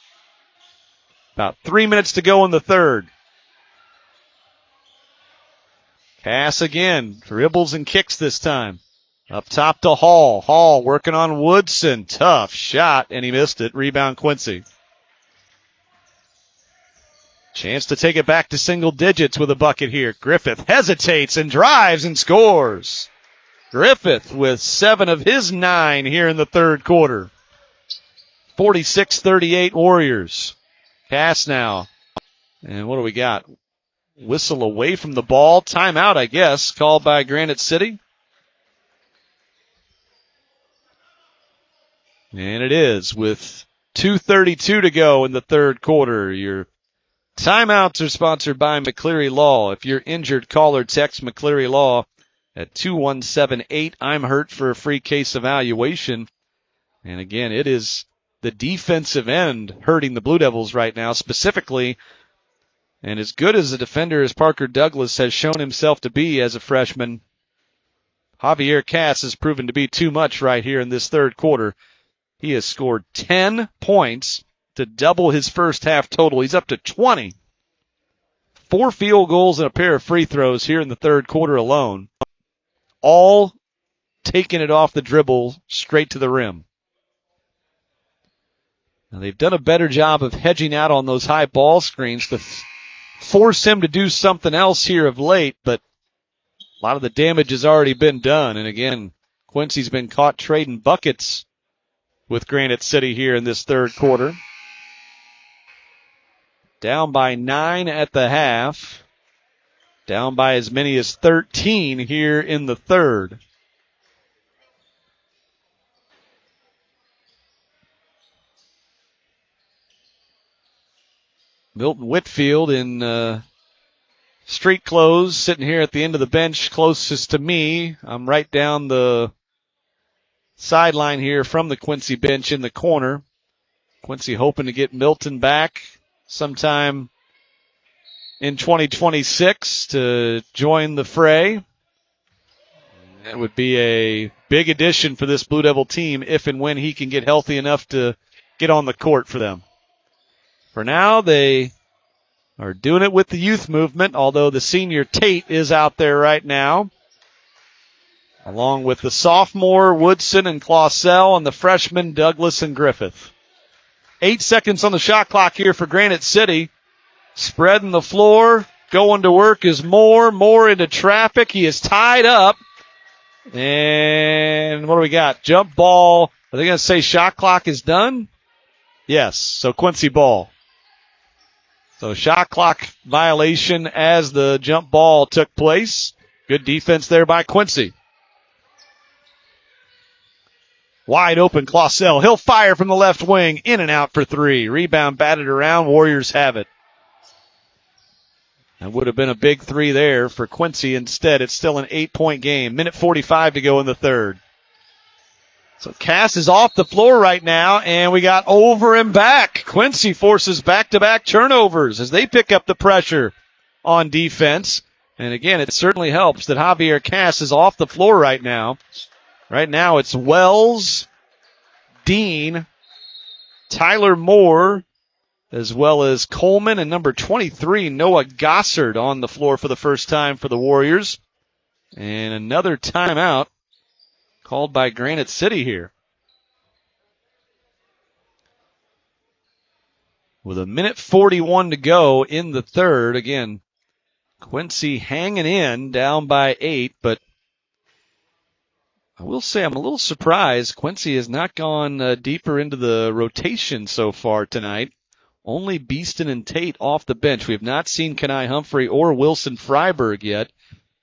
About 3 minutes to go in the third. Cass again, dribbles and kicks this time. Up top to Hall. Hall working on Woodson. Tough shot, and he missed it. Rebound Quincy. Chance to take it back to single digits with a bucket here. Griffith hesitates and drives and scores. Griffith with 7 of his 9 here in the third quarter. 46-38 Warriors. Cass now. And what do we got? Whistle away from the ball. Timeout, I guess, called by Granite City. And it is with 2:32 to go in the third quarter. Your timeouts are sponsored by McCleary Law. If you're injured, call or text McCleary Law at 217-8. I'm hurt for a free case evaluation. And again, it is the defensive end hurting the Blue Devils right now specifically. And as good as a defender as Parker Douglas has shown himself to be as a freshman, Javier Cass has proven to be too much right here in this third quarter. He has scored 10 points to double his first half total. He's up to 20. 4 field goals and a pair of free throws here in the third quarter alone. All taking it off the dribble straight to the rim. Now they've done a better job of hedging out on those high ball screens to force him to do something else here of late, but a lot of the damage has already been done. And again, Quincy's been caught trading buckets with Granite City here in this third quarter. Down by 9 at the half. Down by as many as 13 here in the third. Milton Whitfield in street clothes, sitting here at the end of the bench closest to me. I'm right down the sideline here from the Quincy bench in the corner. Quincy hoping to get Milton back sometime in 2026 to join the fray. That would be a big addition for this Blue Devil team if and when he can get healthy enough to get on the court for them. For now, they are doing it with the youth movement, although the senior Tate is out there right now, along with the sophomore Woodson and Clausell and the freshman Douglas and Griffith. 8 seconds on the shot clock here for Granite City. Spreading the floor, going to work is Moore into traffic. He is tied up. And what do we got? Jump ball. Are they going to say shot clock is done? Yes, so Quincy ball. So shot clock violation as the jump ball took place. Good defense there by Quincy. Wide open Clausell. He'll fire from the left wing. In and out for three. Rebound batted around. Warriors have it. That would have been a big three there for Quincy. Instead, it's still an 8-point game. Minute 45 to go in the third. So Cass is off the floor right now, and we got over and back. Quincy forces back-to-back turnovers as they pick up the pressure on defense. And again, it certainly helps that Javier Cass is off the floor right now. Right now it's Wells, Dean, Tyler Moore, as well as Coleman and number 23, Noah Gossard, on the floor for the first time for the Warriors. And another timeout called by Granite City here. With a minute 41 to go in the third. Again, Quincy hanging in, down by 8, but I will say I'm a little surprised Quincy has not gone deeper into the rotation so far tonight. Only Beeston and Tate off the bench. We have not seen Kenai Humphrey or Wilson Freiberg yet,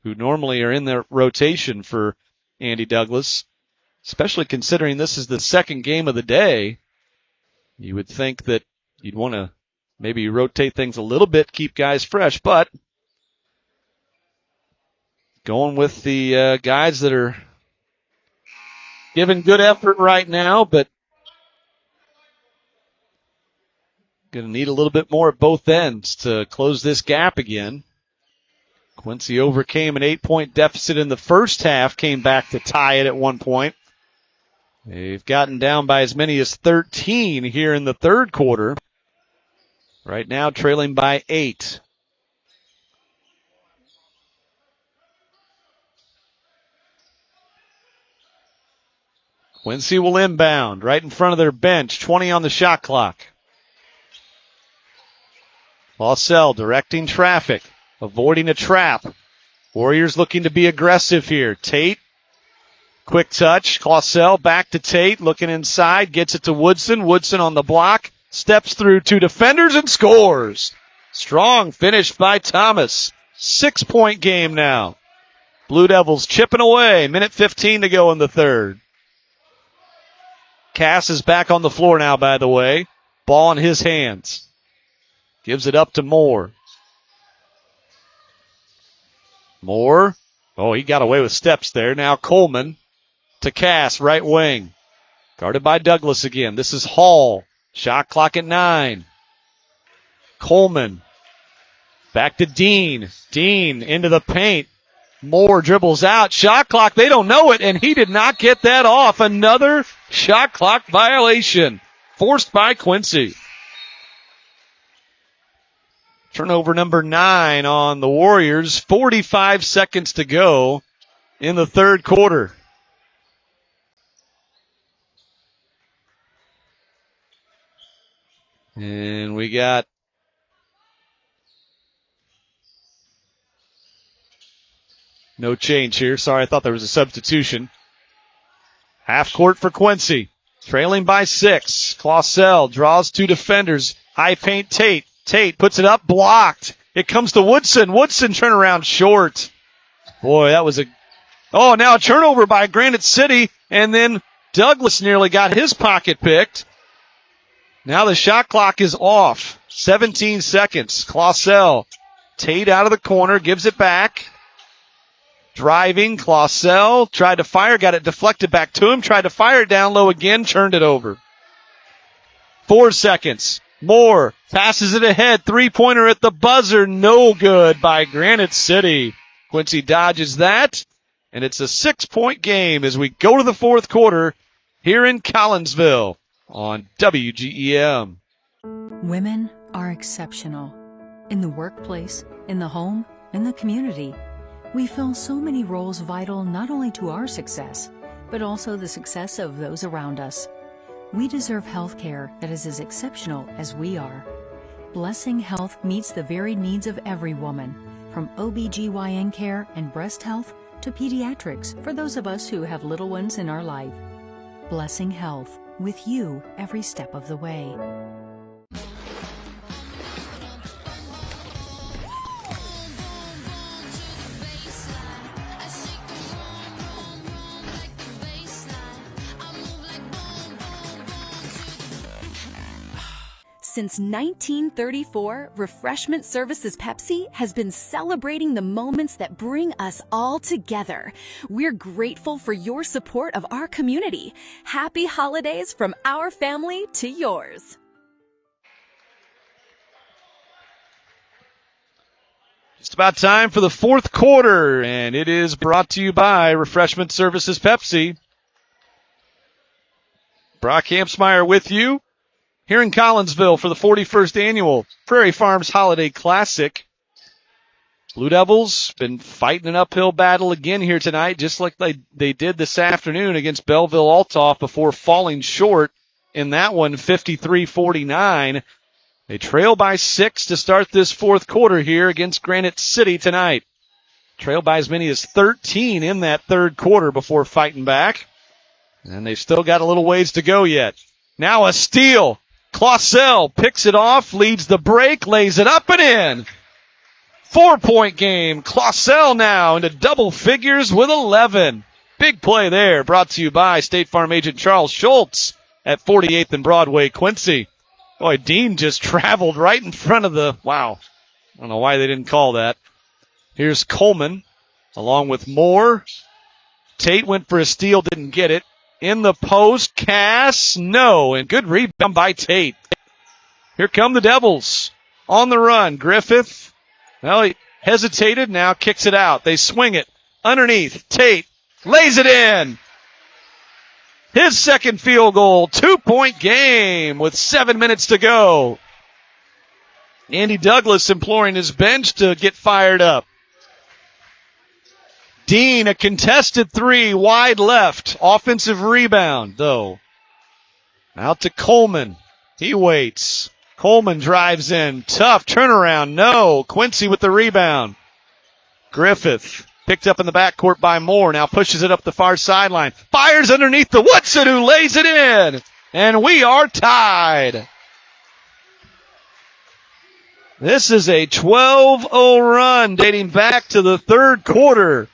who normally are in the rotation for Andy Douglas. Especially considering this is the second game of the day, you would think that you'd want to maybe rotate things a little bit, keep guys fresh, but going with the guys that are giving good effort right now, but going to need a little bit more at both ends to close this gap again. Quincy overcame an 8-point deficit in the first half, came back to tie it at one point. They've gotten down by as many as 13 here in the third quarter. Right now trailing by 8. Quincy will inbound right in front of their bench. 20 on the shot clock. Clausell directing traffic, avoiding a trap. Warriors looking to be aggressive here. Tate, quick touch. Clausell back to Tate, looking inside, gets it to Woodson. Woodson on the block, steps through two defenders and scores. Strong finish by Thomas. 6-point game now. Blue Devils chipping away. Minute 15 to go in the third. Cass is back on the floor now, by the way. Ball in his hands. Gives it up to Moore. Moore. Oh, he got away with steps there. Now Coleman to Cass, right wing. Guarded by Douglas again. This is Hall. Shot clock at 9. Coleman. Back to Dean. Dean into the paint. Moore dribbles out. Shot clock. They don't know it, and he did not get that off. Another shot clock violation forced by Quincy. Turnover number 9 on the Warriors. 45 seconds to go in the third quarter. And we got no change here. Sorry, I thought there was a substitution. Half court for Quincy. Trailing by 6. Clausell draws 2 defenders. High paint Tate. Tate puts it up, blocked. It comes to Woodson. Woodson turnaround short. Boy, that was now a turnover by Granite City, and then Douglas nearly got his pocket picked. Now the shot clock is off. 17 seconds. Clausell. Tate out of the corner, gives it back. Driving, Clausell tried to fire, got it deflected back to him, tried to fire it down low again, turned it over. 4 seconds. Moore passes it ahead, 3-pointer at the buzzer, no good by Granite City. Quincy dodges that, and it's a 6-point game as we go to the fourth quarter here in Collinsville on WGEM. Women are exceptional. In the workplace, in the home, in the community. We fill so many roles vital not only to our success, but also the success of those around us. We deserve health care that is as exceptional as we are. Blessing Health meets the varied needs of every woman, from OBGYN care and breast health to pediatrics for those of us who have little ones in our life. Blessing Health, with you every step of the way. Since 1934, Refreshment Services Pepsi has been celebrating the moments that bring us all together. We're grateful for your support of our community. Happy holidays from our family to yours. Just about time for the fourth quarter, and it is brought to you by Refreshment Services Pepsi. Brock Hampsmeyer with you here in Collinsville for the 41st annual Prairie Farms Holiday Classic. Blue Devils been fighting an uphill battle again here tonight, just like they did this afternoon against Belleville-Altoff before falling short in that one, 53-49. They trail by 6 to start this fourth quarter here against Granite City tonight. Trail by as many as 13 in that third quarter before fighting back. And they've still got a little ways to go yet. Now a steal. Clausell picks it off, leads the break, lays it up and in. 4-point game. Clausell now into double figures with 11. Big play there, brought to you by State Farm agent Charles Schultz at 48th and Broadway, Quincy. Boy, Dean just traveled right in front of wow. I don't know why they didn't call that. Here's Coleman along with Moore. Tate went for a steal, didn't get it. In the post, Cass, no, and good rebound by Tate. Here come the Devils on the run. Griffith, well, he hesitated, now kicks it out. They swing it underneath. Tate lays it in. His second field goal, 2-point game with 7 minutes to go. Andy Douglas imploring his bench to get fired up. Dean, a contested 3, wide left. Offensive rebound, though. Out to Coleman. He waits. Coleman drives in. Tough turnaround. No. Quincy with the rebound. Griffith picked up in the backcourt by Moore. Now pushes it up the far sideline. Fires underneath the Woodson, who lays it in. And we are tied. This is a 12-0 run dating back to the third quarter.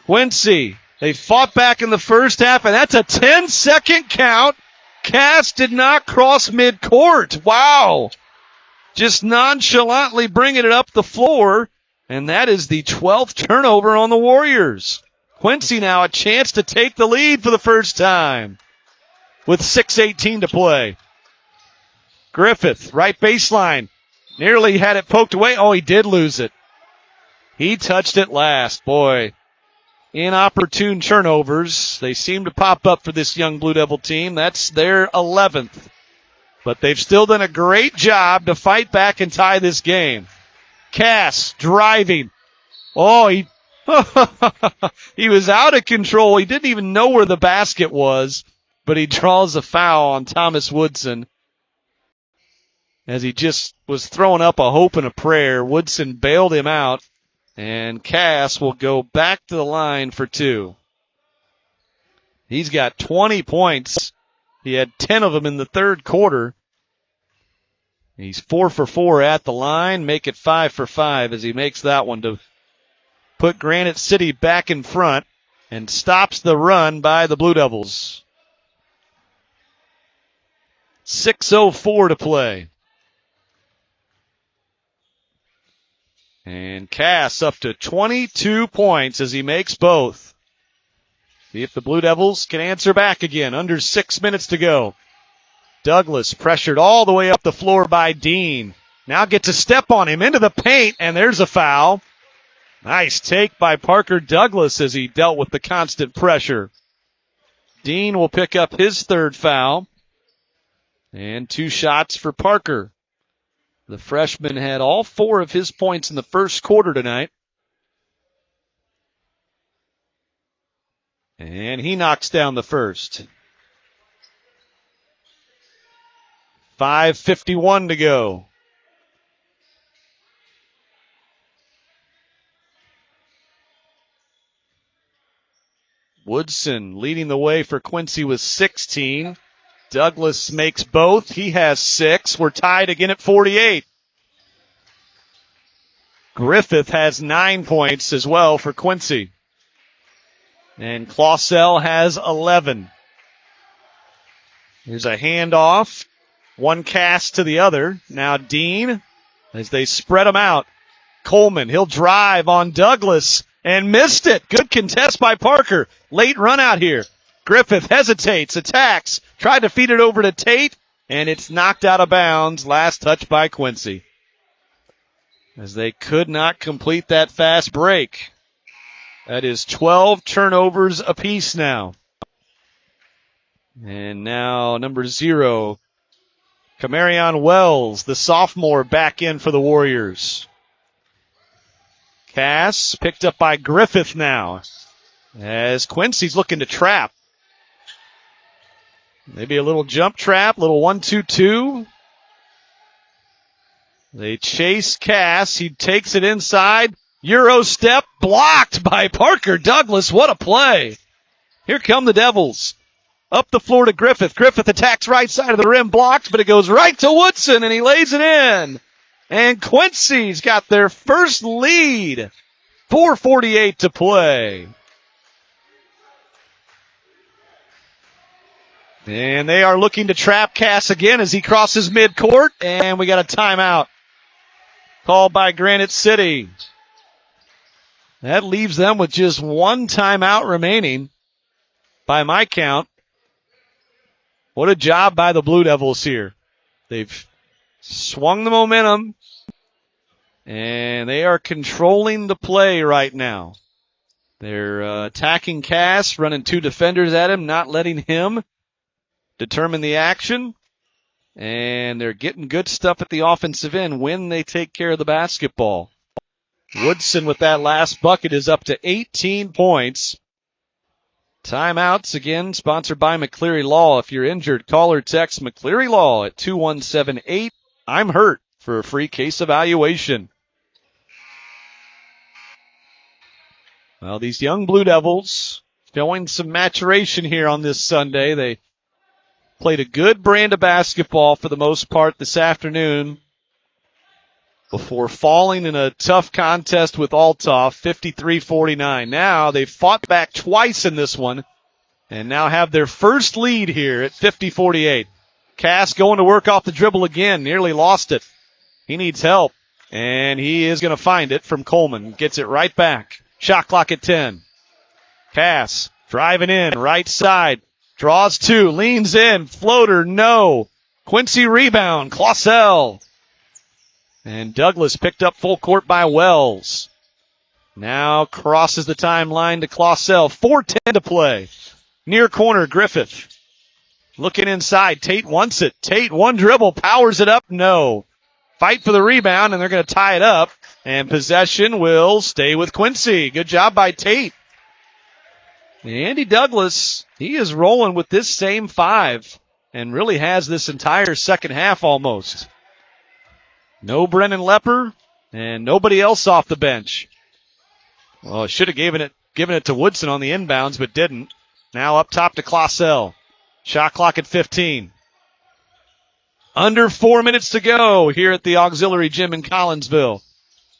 Quincy, they fought back in the first half, and that's a 10-second count. Cass did not cross midcourt. Wow. Just nonchalantly bringing it up the floor, and that is the 12th turnover on the Warriors. Quincy now a chance to take the lead for the first time with 6:18 to play. Griffith, right baseline, nearly had it poked away. Oh, he did lose it. He touched it last. Boy. Inopportune turnovers. They seem to pop up for this young Blue Devil team. That's their 11th. But they've still done a great job to fight back and tie this game. Cass driving. Oh, he was out of control. He didn't even know where the basket was, but he draws a foul on Thomas Woodson as he just was throwing up a hope and a prayer. Woodson bailed him out. And Cass will go back to the line for 2. He's got 20 points. He had 10 of them in the third quarter. He's 4 for 4 at the line. Make it 5 for 5 as he makes that one to put Granite City back in front and stops the run by the Blue Devils. 6:04 to play. And Cass up to 22 points as he makes both. See if the Blue Devils can answer back again. Under 6 minutes to go. Douglas pressured all the way up the floor by Dean. Now gets a step on him into the paint, and there's a foul. Nice take by Parker Douglas as he dealt with the constant pressure. Dean will pick up his third foul. And 2 shots for Parker. The freshman had all 4 of his points in the first quarter tonight. And he knocks down the first. 5:51 to go. Woodson leading the way for Quincy with 16. Douglas makes both. He has 6. We're tied again at 48. Griffith has 9 points as well for Quincy. And Clausell has 11. Here's a handoff. One cast to the other. Now Dean, as they spread them out. Coleman, he'll drive on Douglas and missed it. Good contest by Parker. Late run out here. Griffith hesitates, attacks, tried to feed it over to Tate, and it's knocked out of bounds. Last touch by Quincy. As they could not complete that fast break. That is 12 turnovers apiece now. And now number 0, Camarion Wells, the sophomore, back in for the Warriors. Cass picked up by Griffith now. As Quincy's looking to trap. Maybe a little jump trap, little 1-2-2. They chase Cass. He takes it inside. Euro step blocked by Parker Douglas. What a play. Here come the Devils. Up the floor to Griffith. Griffith attacks right side of the rim, blocked, but it goes right to Woodson, and he lays it in. And Quincy's got their first lead. 4:48 to play. And they are looking to trap Cass again as he crosses midcourt, and we got a timeout called by Granite City. That leaves them with just one timeout remaining by my count. What a job by the Blue Devils here. They've swung the momentum, and they are controlling the play right now. They're attacking Cass, running 2 defenders at him, not letting him determine the action. And they're getting good stuff at the offensive end when they take care of the basketball. Woodson with that last bucket is up to 18 points. Timeouts again sponsored by McCleary Law. If you're injured, call or text McCleary Law at 2178. I'm hurt for a free case evaluation. Well, these young Blue Devils showing some maturation here on this Sunday. They played a good brand of basketball for the most part this afternoon before falling in a tough contest with Althoff, 53-49. Now they've fought back twice in this one and now have their first lead here at 50-48. Cass going to work off the dribble again, nearly lost it. He needs help, and he is going to find it from Coleman. Gets it right back. Shot clock at 10. Cass driving in, right side. Draws 2, leans in, floater, no. Quincy rebound, Clausell. And Douglas picked up full court by Wells. Now crosses the timeline to Clausell. 4:10 to play. Near corner, Griffith. Looking inside, Tate wants it. Tate, one dribble, powers it up, no. Fight for the rebound, and they're going to tie it up. And possession will stay with Quincy. Good job by Tate. Andy Douglas, he is rolling with this same 5 and really has this entire second half almost. No Brennan Lepper and nobody else off the bench. Well, should have given it to Woodson on the inbounds, but didn't. Now up top to Clausell. Shot clock at 15. Under 4 minutes to go here at the Auxiliary Gym in Collinsville.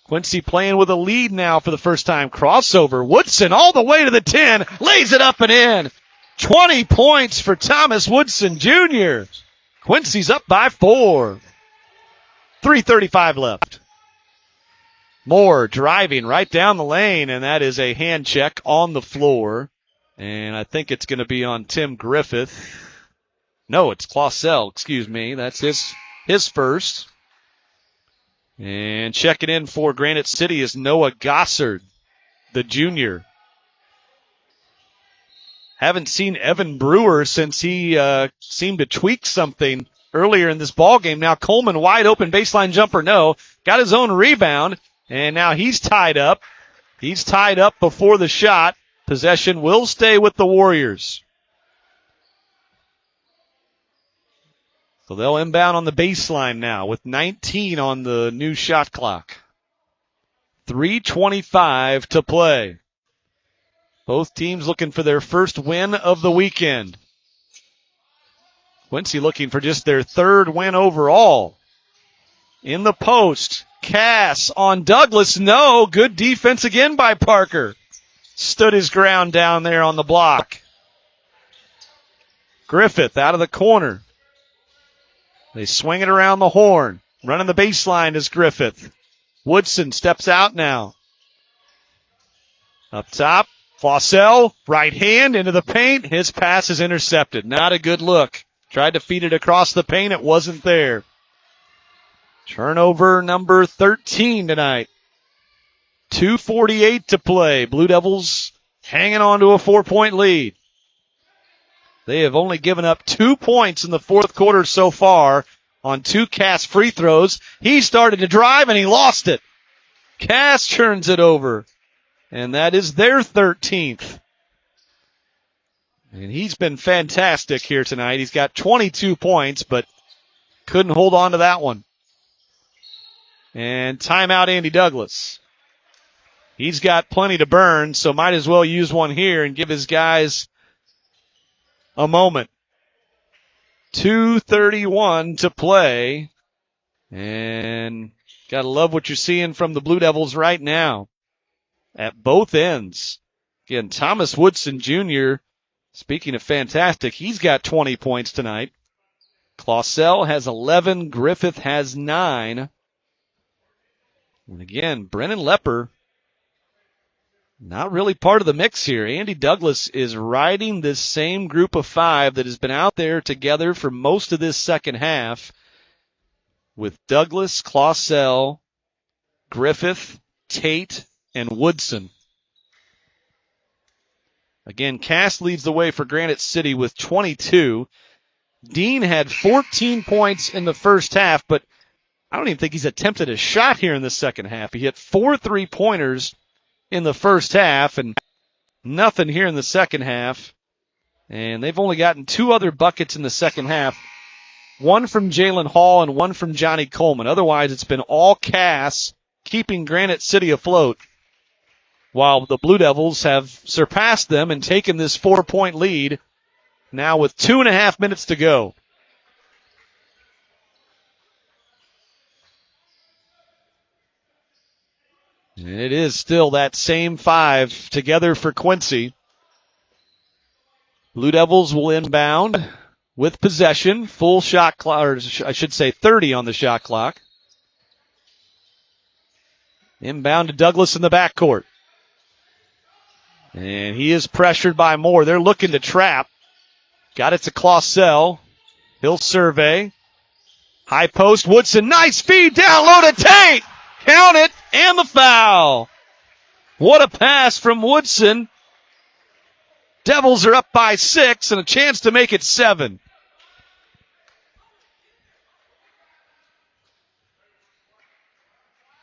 Quincy playing with a lead now for the first time. Crossover. Woodson all the way to the 10. Lays it up and in. 20 points for Thomas Woodson Jr. Quincy's up by 4. 3:35 left. Moore driving right down the lane, and that is a hand check on the floor. And I think it's going to be on Tim Griffith. No, it's Clausell, excuse me. That's his first. And checking in for Granite City is Noah Gossard, the junior. Haven't seen Evan Brewer since he seemed to tweak something earlier in this ball game. Now Coleman wide open baseline jumper, no. Got his own rebound, and now he's tied up. He's tied up before the shot. Possession will stay with the Warriors. So they'll inbound on the baseline now with 19 on the new shot clock. 3:25 to play. Both teams looking for their first win of the weekend. Quincy looking for just their third win overall. In the post, Cass on Douglas. No, good defense again by Parker. Stood his ground down there on the block. Griffith out of the corner. They swing it around the horn. Running the baseline is Griffith. Woodson steps out now. Up top, Clausell, right hand into the paint. His pass is intercepted. Not a good look. Tried to feed it across the paint. It wasn't there. Turnover number 13 tonight. 2:48 to play. Blue Devils hanging on to a 4-point lead. They have only given up 2 points in the fourth quarter so far on 2 Cass free throws. He started to drive and he lost it. Cass turns it over. And that is their 13th. And he's been fantastic here tonight. He's got 22 points, but couldn't hold on to that one. And timeout Andy Douglas. He's got plenty to burn, so might as well use one here and give his guys a moment. 2:31 to play. And gotta love what you're seeing from the Blue Devils right now at both ends. Again, Thomas Woodson Jr., speaking of fantastic, he's got 20 points tonight. Clausell has 11. Griffith has 9. And again, Brennan Lepper, not really part of the mix here. Andy Douglas is riding this same group of 5 that has been out there together for most of this second half with Douglas, Clausell, Griffith, Tate, and Woodson. Again, Cass leads the way for Granite City with 22. Dean had 14 points in the first half, but I don't even think he's attempted a shot here in the second half. He hit 4 3-pointers in the first half and nothing here in the second half. And they've only gotten 2 other buckets in the second half. One from Jalen Hall and one from Johnny Coleman. Otherwise, it's been all Cass keeping Granite City afloat, while the Blue Devils have surpassed them and taken this 4-point lead now with 2.5 minutes to go. And it is still that same 5 together for Quincy. Blue Devils will inbound with possession, full shot clock, or I should say 30 on the shot clock. Inbound to Douglas in the backcourt. And he is pressured by Moore. They're looking to trap. Got it to Clausell. He'll survey. High post, Woodson. Nice feed down low to Tate. Count it, and the foul. What a pass from Woodson. Devils are up by 6 and a chance to make it 7.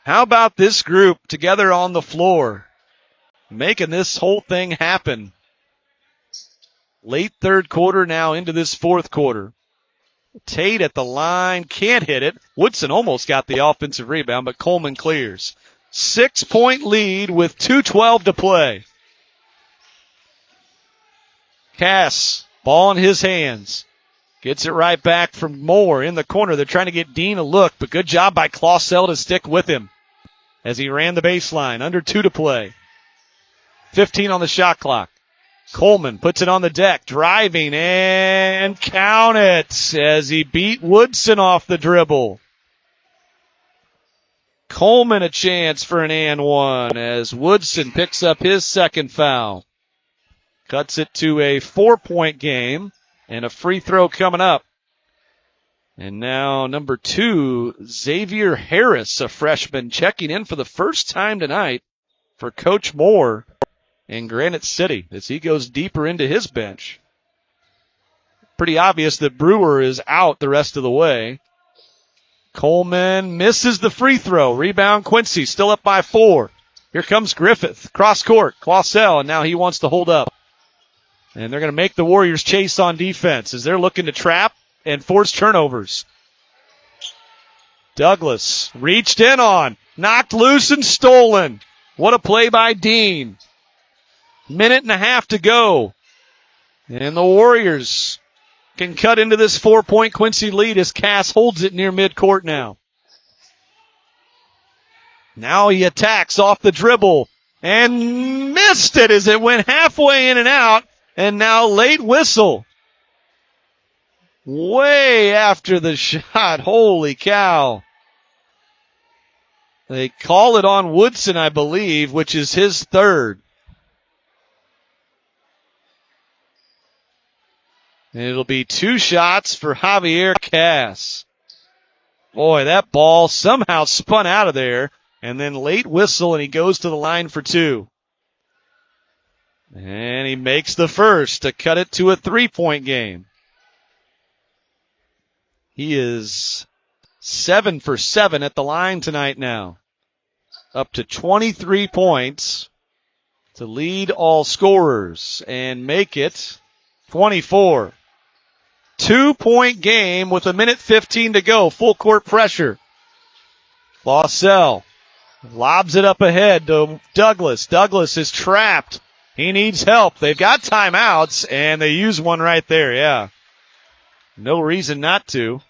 How about this group together on the floor, making this whole thing happen? Late third quarter now into this fourth quarter. Tate at the line, can't hit it. Woodson almost got the offensive rebound, but Coleman clears. 6-point lead with 2:12 to play. Cass, ball in his hands. Gets it right back from Moore in the corner. They're trying to get Dean a look, but good job by Clausell to stick with him as he ran the baseline. Under 2 to play. 15 on the shot clock. Coleman puts it on the deck, driving, and count it as he beat Woodson off the dribble. Coleman a chance for an and one as Woodson picks up his second foul. Cuts it to a 4-point game and a free throw coming up. And now number 2, Xavier Harris, a freshman, checking in for the first time tonight for Coach Moore in Granite City as he goes deeper into his bench. Pretty obvious that Brewer is out the rest of the way. Coleman misses the free throw. Rebound Quincy, still up by 4. Here comes Griffith. Cross court. Clausell, and now he wants to hold up. And they're going to make the Warriors chase on defense as they're looking to trap and force turnovers. Douglas reached in on, knocked loose and stolen. What a play by Dean. Minute and a half to go. And the Warriors can cut into this 4-point Quincy lead as Cass holds it near midcourt now. Now he attacks off the dribble and missed it as it went halfway in and out. And now late whistle. Way after the shot. Holy cow. They call it on Woodson, I believe, which is his third. And it'll be 2 shots for Javier Cass. Boy, that ball somehow spun out of there. And then late whistle, and he goes to the line for 2. And he makes the first to cut it to a 3-point game. He is 7 for 7 at the line tonight now. Up to 23 points to lead all scorers and make it 24. 2-point game with 1:15 to go. Full court pressure. Clausell lobs it up ahead to Douglas. Douglas is trapped. He needs help. They've got timeouts, and they use one right there, yeah. No reason not to.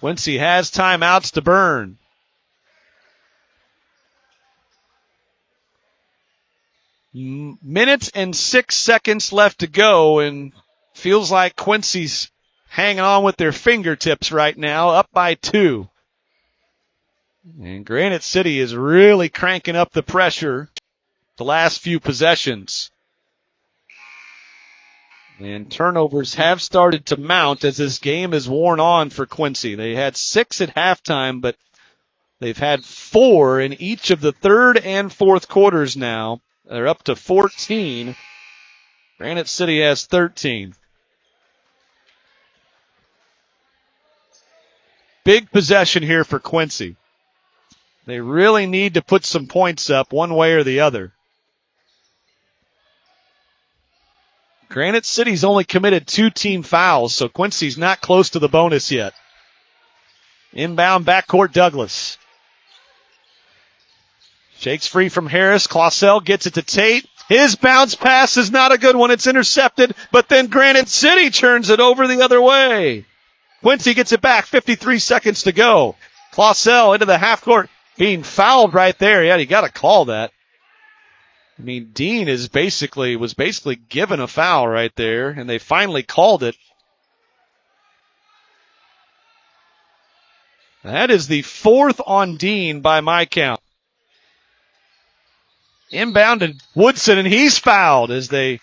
Quincy has timeouts to burn. Minutes and 6 seconds left to go, and feels like Quincy's hanging on with their fingertips right now, up by 2. And Granite City is really cranking up the pressure the last few possessions. And turnovers have started to mount as this game is worn on for Quincy. They had 6 at halftime, but they've had 4 in each of the third and fourth quarters now. They're up to 14. Granite City has 13. Big possession here for Quincy. They really need to put some points up one way or the other. Granite City's only committed 2 team fouls, so Quincy's not close to the bonus yet. Inbound backcourt Douglas. Shakes free from Harris. Clausell gets it to Tate. His bounce pass is not a good one. It's intercepted, but then Granite City turns it over the other way. Quincy gets it back. 53 seconds to go. Clausell into the half court. Being fouled right there. Yeah, you got to call that. I mean, Dean was basically given a foul right there, and they finally called it. That is the 4th on Dean by my count. Inbounded Woodson, and he's fouled as they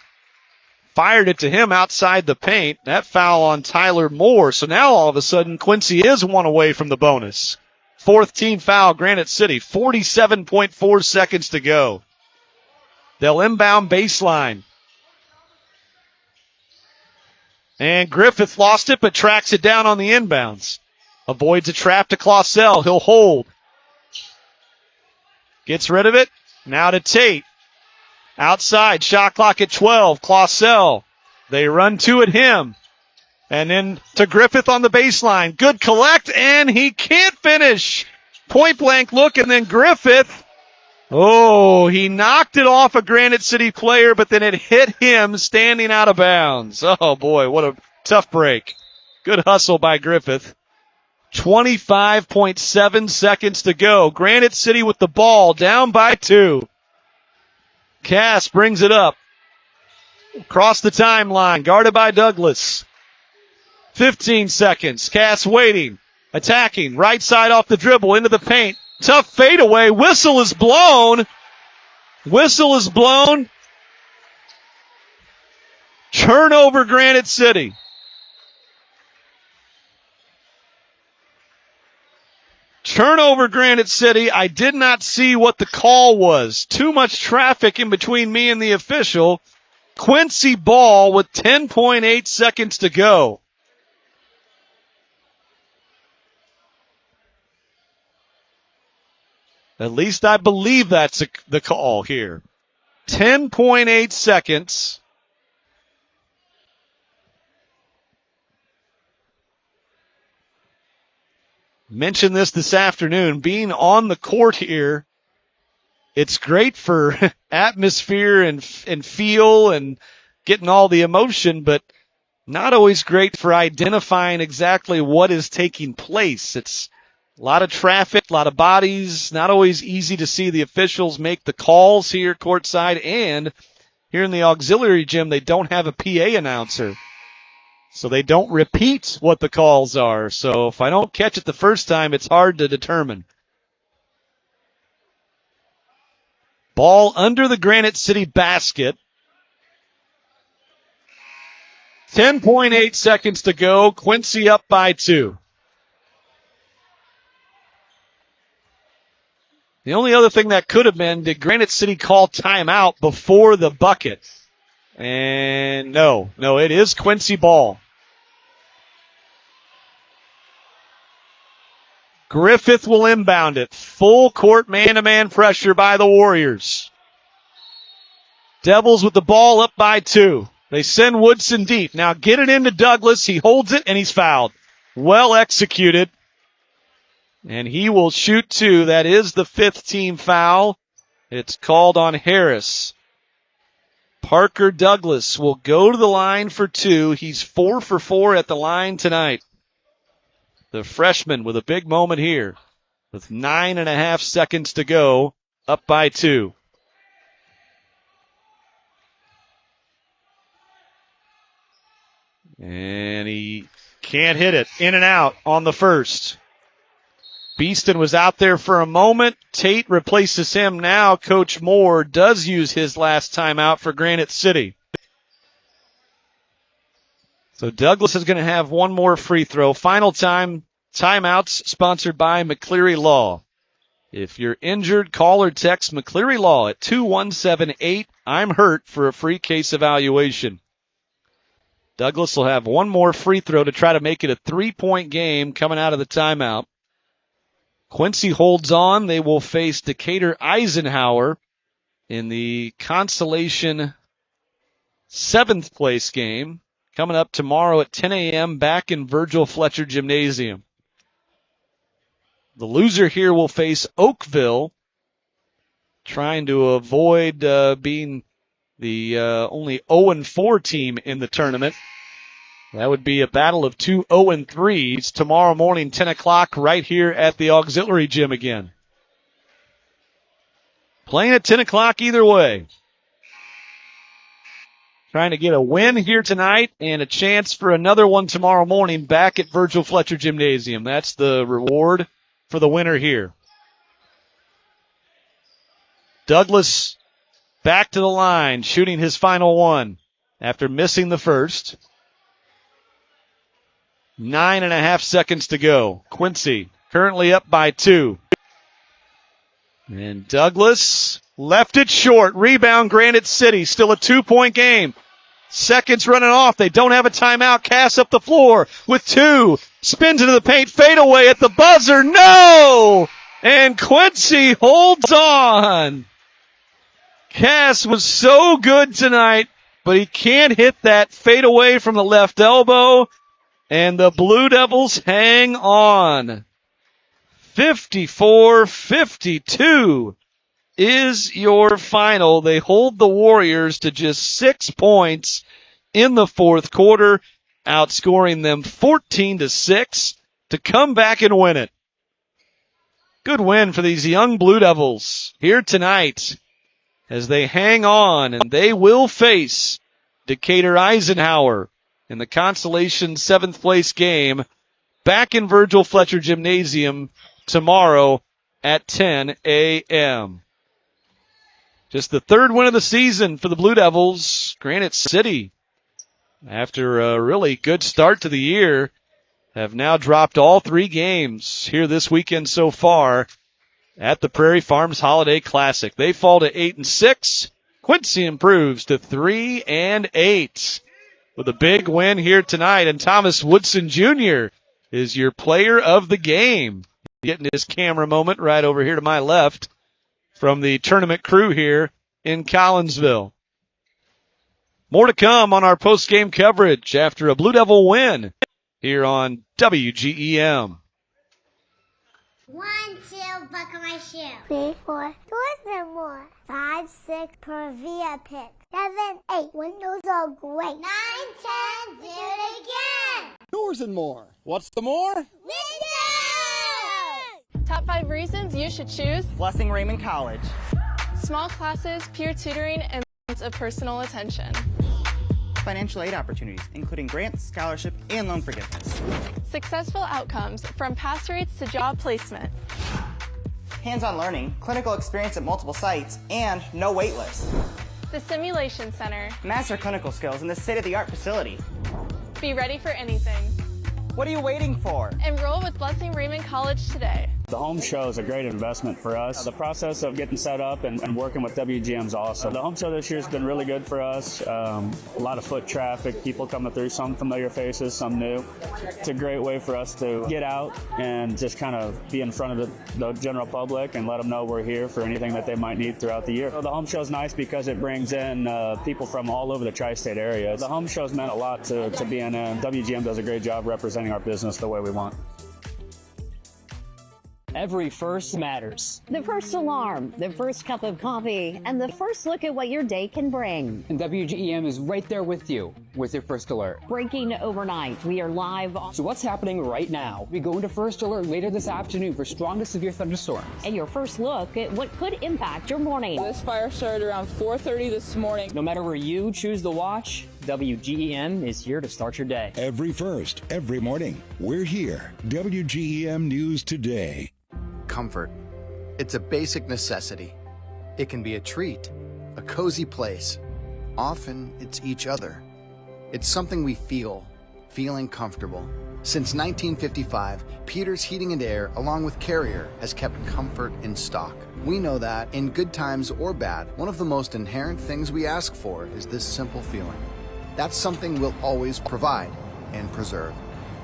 fired it to him outside the paint. That foul on Tyler Moore. So now all of a sudden Quincy is 1 away from the bonus. 4th team foul, Granite City. 47.4 seconds to go. They'll inbound baseline. And Griffith lost it, but tracks it down on the inbounds. Avoids a trap to Clausell. He'll hold. Gets rid of it. Now to Tate. Outside, shot clock at 12. Clausell. They run 2 at him. And then to Griffith on the baseline. Good collect, and he can't finish. Point blank look, and then Griffith Oh, he knocked it off a Granite City player, but then it hit him standing out of bounds. Oh, boy, what a tough break. Good hustle by Griffith. 25.7 seconds to go. Granite City with the ball, down by 2. Cass brings it up. Across the timeline, guarded by Douglas. 15 seconds. Cass waiting, attacking, right side off the dribble, into the paint. Tough fadeaway. Whistle is blown. Whistle is blown. Turnover, Granite City. Turnover, Granite City. I did not see what the call was. Too much traffic in between me and the official. Quincy ball with 10.8 seconds to go. At least I believe that's the call here. 10.8 seconds. Mentioned this afternoon. Being on the court here, it's great for atmosphere and feel and getting all the emotion, but not always great for identifying exactly what is taking place. It's a lot of traffic, a lot of bodies, not always easy to see the officials make the calls here courtside, and here in the auxiliary gym, they don't have a PA announcer. So they don't repeat what the calls are. So if I don't catch it the first time, it's hard to determine. Ball under the Granite City basket. 10.8 seconds to go. Quincy up by 2. The only other thing that could have been, did Granite City call timeout before the bucket? And no, it is Quincy ball. Griffith will inbound it. Full court man-to-man pressure by the Warriors. Devils with the ball up by 2. They send Woodson deep. Now get it into Douglas. He holds it and he's fouled. Well executed. And he will shoot 2. That is the 5th team foul. It's called on Harris. Parker Douglas will go to the line for 2. He's 4 for 4 at the line tonight. The freshman with a big moment here with 9.5 seconds to go, up by 2. And he can't hit it. In and out on the first. Beeston was out there for a moment. Tate replaces him now. Coach Moore does use his last timeout for Granite City. So Douglas is going to have one more free throw. Final timeouts sponsored by McCleary Law. If you're injured, call or text McCleary Law at 217-8. I'm hurt for a free case evaluation. Douglas will have one more free throw to try to make it a 3-point game coming out of the timeout. Quincy holds on. They will face Decatur Eisenhower in the consolation 7th place game coming up tomorrow at 10 a.m. back in Virgil Fletcher Gymnasium. The loser here will face Oakville, trying to avoid being the only 0-4 team in the tournament. That would be a battle of 2 0-3s tomorrow morning, 10 o'clock, right here at the auxiliary gym again. Playing at 10 o'clock either way. Trying to get a win here tonight and a chance for another one tomorrow morning back at Virgil Fletcher Gymnasium. That's the reward for the winner here. Douglas back to the line, shooting his final one after missing the first. 9.5 seconds to go. Quincy currently up by 2. And Douglas left it short. Rebound Granite City. Still a 2-point game. Seconds running off. They don't have a timeout. Cass up the floor with 2. Spins into the paint. Fade away at the buzzer. No! And Quincy holds on. Cass was so good tonight, but he can't hit that fade away from the left elbow. And the Blue Devils hang on. 54-52. is your final. They hold the Warriors to just 6 points in the fourth quarter, outscoring them 14-6 to come back and win it. Good win for these young Blue Devils here tonight as they hang on, and they will face Decatur Eisenhower in the consolation 7th place game back in Virgil Fletcher Gymnasium tomorrow at 10 a.m. Just the third win of the season for the Blue Devils. Granite City, after a really good start to the year, have now dropped all 3 games here this weekend so far at the Prairie Farms Holiday Classic. They fall to 8-6. Quincy improves to 3-8 with a big win here tonight. And Thomas Woodson Jr. is your player of the game. Getting his camera moment right over here to my left from the tournament crew here in Collinsville. More to come on our post-game coverage after a Blue Devil win here on WGEM. 1, 2, buckle my shoe. 3, 4, 2 more. 5, 6, Provia pick. 7, 8, windows are great. 9, 10, do it again. Doors and more. What's the more? Windows! Top 5 reasons you should choose Blessing Raymond College. small classes, peer tutoring, and lots of personal attention. Financial aid opportunities, including grants, scholarship, and loan forgiveness. Successful outcomes from pass rates to job placement. Hands-on learning, clinical experience at multiple sites, and no wait list. The Simulation Center. Master clinical skills in this state-of-the-art facility. Be ready for anything. What are you waiting for? Enroll with Blessing Raymond College today. The home show is a great investment for us. The process of getting set up and working with WGM is awesome. The home show this year has been really good for us. A lot of foot traffic, people coming through, some familiar faces, some new. It's a great way for us to get out and just kind of be in front of the general public and let them know we're here for anything that they might need throughout the year. So the home show is nice because it brings in people from all over the tri-state area. The home show's meant a lot to BNN. WGM does a great job representing our business the way we want. Every first matters. The first alarm, the first cup of coffee, and the first look at what your day can bring. And WGEM is right there with you with your first alert. Breaking overnight, we are live. So what's happening right now? We go into first alert later this afternoon for strong to severe thunderstorms. And your first look at what could impact your morning. This fire started around 4:30 this morning. No matter where you choose to watch, WGEM is here to start your day. Every first, every morning, we're here. WGEM News Today. Comfort. It's a basic necessity. It can be a treat, a cozy place. Often, it's each other. It's something we feel, feeling comfortable. Since 1955, Peters Heating and Air, along with Carrier, has kept comfort in stock. We know that, in good times or bad, one of the most inherent things we ask for is this simple feeling. That's something we'll always provide and preserve.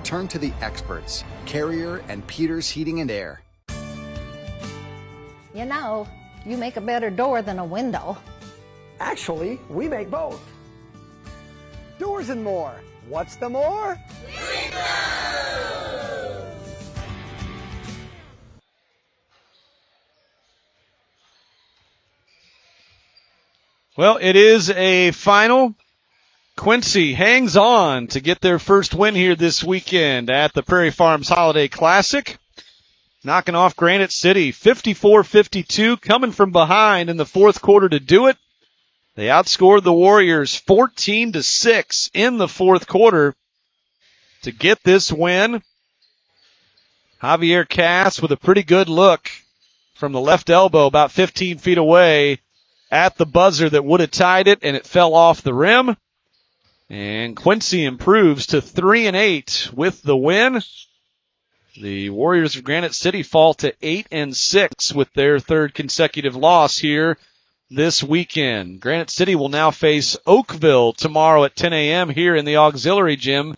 Turn to the experts, Carrier and Peters Heating and Air. You know, you make a better door than a window. Actually, we make both. Doors and more. What's the more? Well, it is a final. Quincy hangs on to get their first win here this weekend at the Prairie Farms Holiday Classic. Knocking off Granite City, 54-52, coming from behind in the fourth quarter to do it. They outscored the Warriors 14-6 in the fourth quarter to get this win. Javier Cass with a pretty good look from the left elbow about 15 feet away at the buzzer that would have tied it, and it fell off the rim. And Quincy improves to 3-8 with the win. The Warriors of Granite City fall to 8-6 with their third consecutive loss here this weekend. Granite City will now face Oakville tomorrow at 10 a.m. here in the auxiliary gym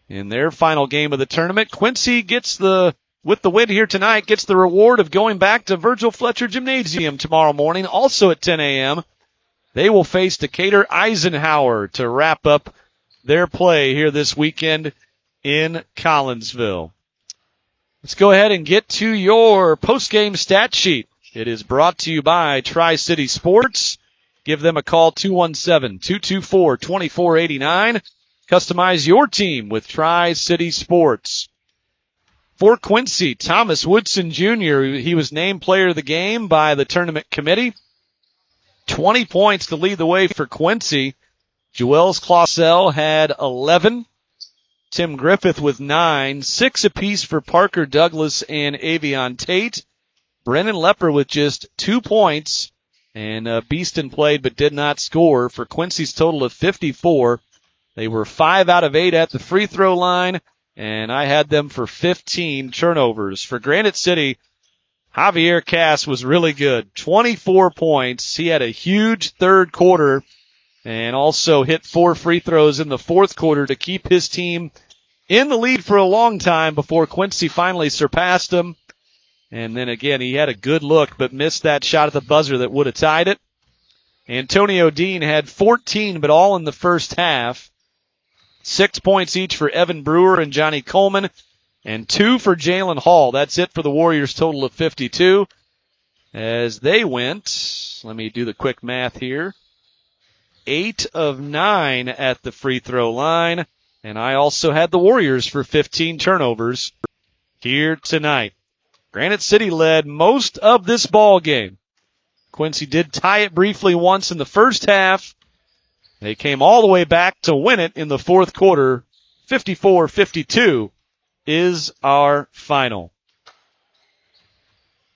in their final game of the tournament. Quincy with the win here tonight, gets the reward of going back to Virgil Fletcher Gymnasium tomorrow morning, also at 10 a.m. They will face Decatur Eisenhower to wrap up their play here this weekend in Collinsville. Let's go ahead and get to your post-game stat sheet It is brought to you by Tri-City Sports. Give them a call, 217-224-2489. Customize your team with Tri-City Sports. For Quincy, Thomas Woodson Jr., he was named player of the game by the tournament committee. 20 points to lead the way for Quincy. Joels Clausel had 11. Tim Griffith with 9. 6 apiece for Parker Douglas and Avion Tate. Brennan Lepper with just 2 points. And Beeston played but did not score for Quincy's total of 54. They were 5 out of 8 at the free throw line, and I had them for 15 turnovers. For Granite City, Javier Cass was really good. 24 points. He had a huge third quarter and also hit 4 free throws in the fourth quarter to keep his team in the lead for a long time before Quincy finally surpassed him. And then again, he had a good look but missed that shot at the buzzer that would have tied it. Antonio Dean had 14, but all in the first half. 6 points each for Evan Brewer and Johnny Coleman, and 2 for Jalen Hall. That's it for the Warriors' total of 52. As they went, let me do the quick math here, 8 of 9 at the free throw line, and I also had the Warriors for 15 turnovers here tonight. Granite City led most of this ball game. Quincy did tie it briefly once in the first half. They came all the way back to win it in the fourth quarter. 54-52 is our final.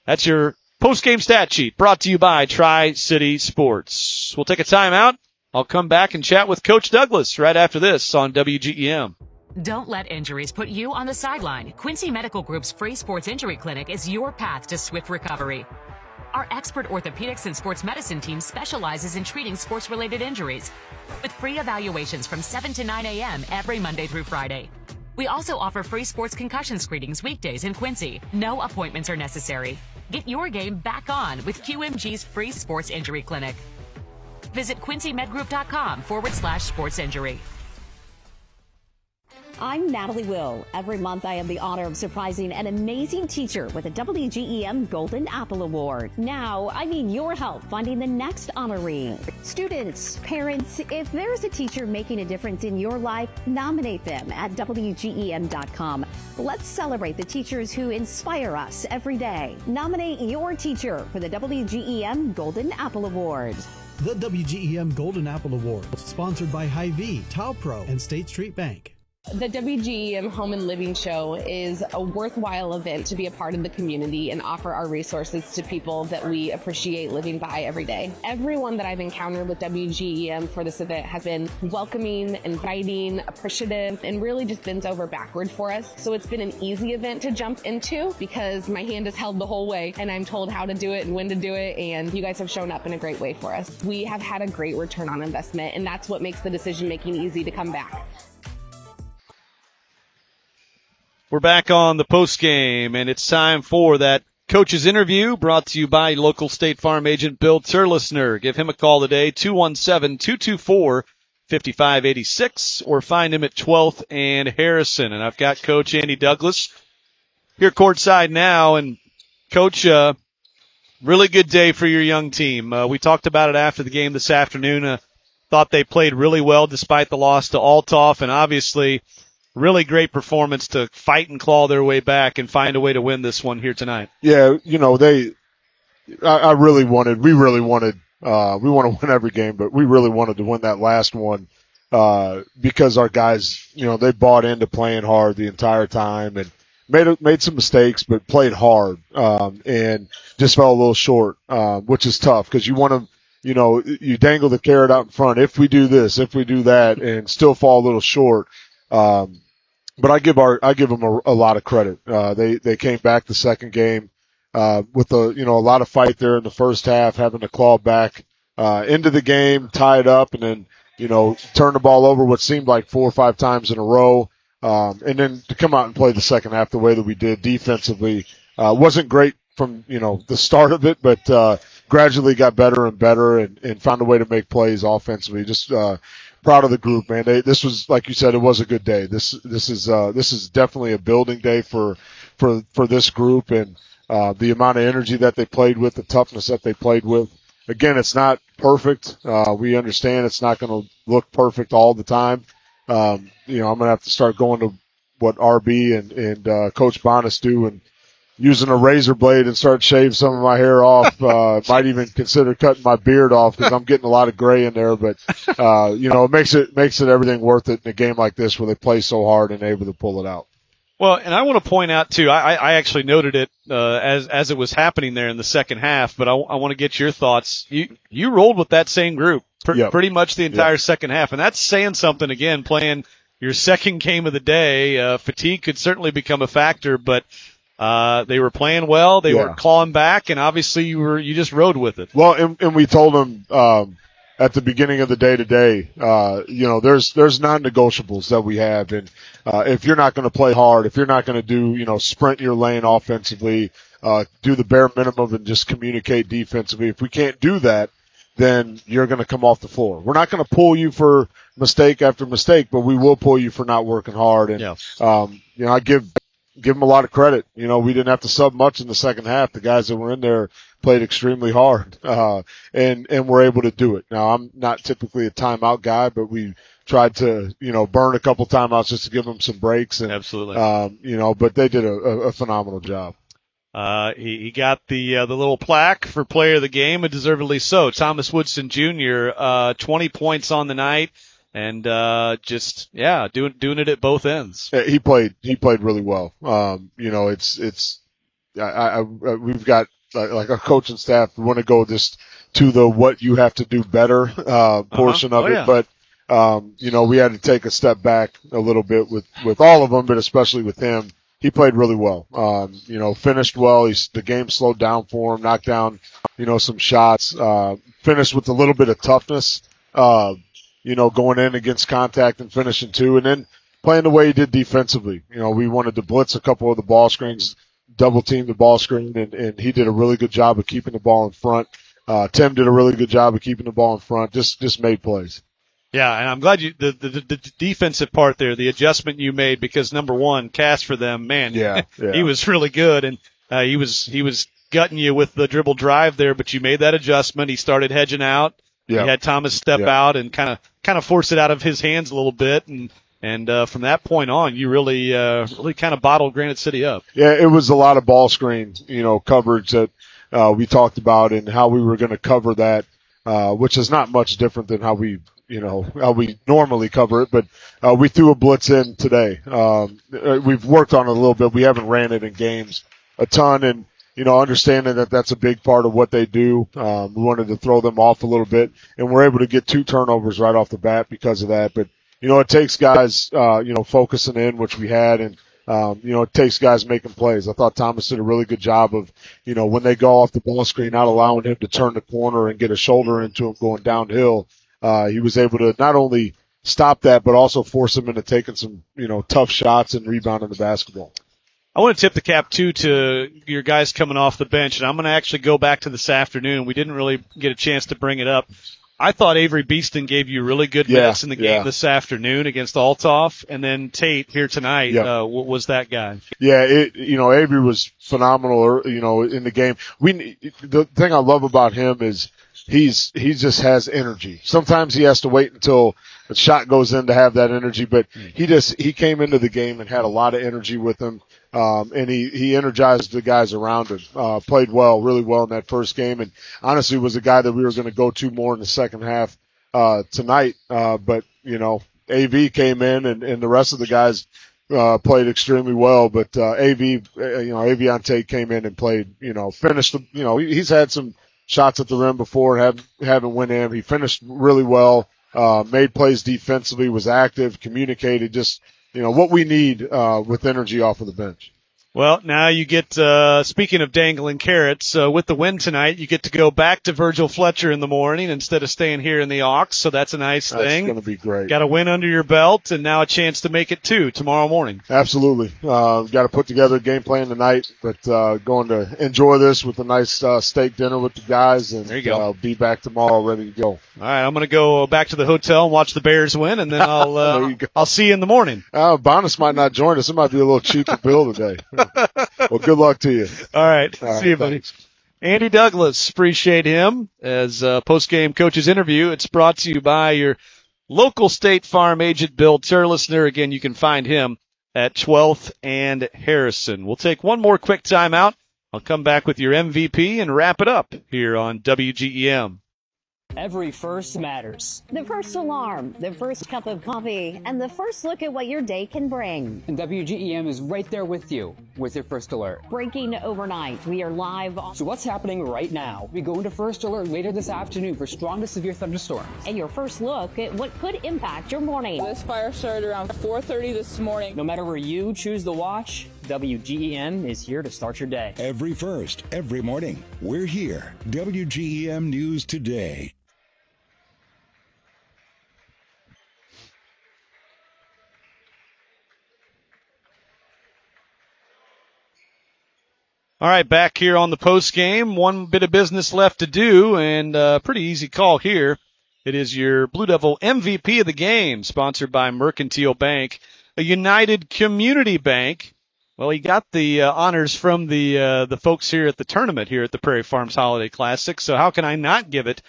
That's your post-game stat sheet brought to you by Tri-City Sports. We'll take a timeout. I'll come back and chat with Coach Douglas right after this on WGEM. Don't let injuries put you on the sideline. Quincy Medical Group's free sports injury clinic is your path to swift recovery. Our expert orthopedics and sports medicine team specializes in treating sports-related injuries with free evaluations from 7 to 9 a.m. every Monday through Friday. We also offer free sports concussion screenings weekdays in Quincy. No appointments are necessary. Get your game back on with QMG's free sports injury clinic. Visit QuincyMedGroup.com/sports injury. I'm Natalie Will. Every month I have the honor of surprising an amazing teacher with a WGEM Golden Apple Award. Now, I need your help finding the next honoree. Students, parents, if there's a teacher making a difference in your life, nominate them at WGEM.com. Let's celebrate the teachers who inspire us every day. Nominate your teacher for the WGEM Golden Apple Award. The WGEM Golden Apple Award, sponsored by Hy-Vee, Taupro, and State Street Bank. The WGEM Home and Living Show is a worthwhile event to be a part of the community and offer our resources to people that we appreciate living by every day. Everyone that I've encountered with WGEM for this event has been welcoming, inviting, appreciative, and really just bends over backward for us. So it's been an easy event to jump into because my hand is held the whole way and I'm told how to do it and when to do it, and you guys have shown up in a great way for us. We have had a great return on investment, and that's what makes the decision making easy to come back. We're back on the post game, and it's time for that coach's interview brought to you by local State Farm agent Bill Turlesner. Give him a call today, 217-224-5586, or find him at 12th and Harrison. And I've got Coach Andy Douglas here courtside now. And, Coach, really good day for your young team. We talked about it after the game this afternoon. Thought they played really well despite the loss to Althoff, and obviously really great performance to fight and claw their way back and find a way to win this one here tonight. Yeah, we really wanted we want to win every game, but we really wanted to win that last one, because our guys, they bought into playing hard the entire time and made some mistakes, but played hard, and just fell a little short, which is tough because you want to, you dangle the carrot out in front. If we do this, if we do that, and still fall a little short. But I give them a lot of credit. They came back the second game, with a lot of fight there in the first half, having to claw back, into the game, tie it up, and then, turn the ball over what seemed like 4 or 5 times in a row. And then to come out and play the second half the way that we did defensively, wasn't great from, the start of it, but, gradually got better and better and found a way to make plays offensively. Just, proud of the group, man. This was, like you said, it was a good day. This is definitely a building day for for this group and the amount of energy that they played with, the toughness that they played with. Again, it's not perfect. We understand it's not going to look perfect all the time. I'm going to have to start going to what RB and Coach Bonas do and using a razor blade and start shave some of my hair off. Might even consider cutting my beard off because I'm getting a lot of gray in there. But it makes it everything worth it in a game like this where they play so hard and able to pull it out. Well, and I want to point out too. I actually noted it as it was happening there in the second half. But I want to get your thoughts. You rolled with that same group pretty much the entire second half, and that's saying something. Again, playing your second game of the day, fatigue could certainly become a factor, but. They were playing well. They were clawing back, and obviously you just rode with it. Well, and we told them at the beginning of the day today, there's non-negotiables that we have, and if you're not going to play hard, if you're not going to do sprint your lane offensively, do the bare minimum and just communicate defensively. If we can't do that, then you're going to come off the floor. We're not going to pull you for mistake after mistake, but we will pull you for not working hard. And I give them a lot of credit. We didn't have to sub much in the second half. The guys that were in there played extremely hard, and were able to do it. Now, I'm not typically a timeout guy, but we tried to, burn a couple timeouts just to give them some breaks. And, absolutely. But they did a phenomenal job. He got the little plaque for player of the game, and deservedly so. Thomas Woodson Jr., 20 points on the night. And doing it at both ends. Yeah, he played really well. We've got like our coaching staff. We want to go just to the what you have to do better portion of it, but we had to take a step back a little bit with all of them, but especially with him. He played really well. Finished well. The game slowed down for him. Knocked down, some shots. Finished with a little bit of toughness. Going in against contact and finishing too, and then playing the way he did defensively. We wanted to blitz a couple of the ball screens, double team the ball screen, and he did a really good job of keeping the ball in front. Tim did a really good job of keeping the ball in front, just made plays. Yeah, and I'm glad the defensive part there, the adjustment you made, because number one, Cass for them, man, he was really good, and he was gutting you with the dribble drive there, but you made that adjustment. He started hedging out. Yep. He had Thomas step out and kind of force it out of his hands a little bit, and from that point on, you really kind of bottled Granite City up. Yeah, it was a lot of ball screen, coverage that we talked about and how we were going to cover that, which is not much different than how we normally cover it. But we threw a blitz in today. We've worked on it a little bit. We haven't ran it in games a ton, and understanding that that's a big part of what they do. We wanted to throw them off a little bit, and we're able to get 2 turnovers right off the bat because of that. But, it takes guys, focusing in, which we had, and, it takes guys making plays. I thought Thomas did a really good job of, when they go off the ball screen, not allowing him to turn the corner and get a shoulder into him going downhill. He was able to not only stop that, but also force him into taking some, tough shots and rebounding the basketball. I want to tip the cap, too, to your guys coming off the bench, and I'm going to actually go back to this afternoon. We didn't really get a chance to bring it up. I thought Avery Beeston gave you really good minutes in the game this afternoon against Althoff, and then Tate here tonight was that guy. Yeah, Avery was phenomenal, in the game. The thing I love about him is he just has energy. Sometimes he has to wait until the shot goes in to have that energy, but he came into the game and had a lot of energy with him. And he energized the guys around him, played really well in that first game, and honestly was a guy that we were going to go to more in the second half, tonight. But, AV came in and the rest of the guys, played extremely well, but, Aviante came in and played, finished, he's had some shots at the rim before and haven't went in. He finished really well, made plays defensively, was active, communicated, just, what we need with energy off of the bench. Well, now you get, speaking of dangling carrots, with the win tonight, you get to go back to Virgil Fletcher in the morning instead of staying here in the Aux, so that's a nice thing. That's going to be great. Got a win under your belt, and now a chance to make it 2 tomorrow morning. Absolutely. Got to put together a game plan tonight, but going to enjoy this with a nice steak dinner with the guys, and there you go. Be back tomorrow ready to go. All right, I'm going to go back to the hotel and watch the Bears win, and then I'll see you in the morning. Bonas might not join us. It might be a little cheaper bill today. Well, good luck to you. All right. See you, thanks. buddy. Andy Douglas, appreciate him as a post-game coach's interview. It's brought to you by your local State Farm agent, Bill Turlesner. Again, you can find him at 12th and Harrison. We'll take one more quick timeout. I'll come back with your MVP and wrap it up here on WGEM. Every first matters. The first alarm, the first cup of coffee, and the first look at what your day can bring. And WGEM is right there with you with your first alert. Breaking overnight, we are live. So what's happening right now? We go into first alert later this afternoon for strong to severe thunderstorms. And your first look at what could impact your morning. This fire started around 4:30 this morning. No matter where you choose to watch, WGEM is here to start your day. Every first, every morning, we're here. WGEM News Today. All right, back here on the post game. One bit of business left to do, and a pretty easy call here. It is your Blue Devil MVP of the game, sponsored by Mercantile Bank, a United Community Bank. Well, he got the honors from the folks here at the tournament here at the Prairie Farms Holiday Classic, so how can I not give it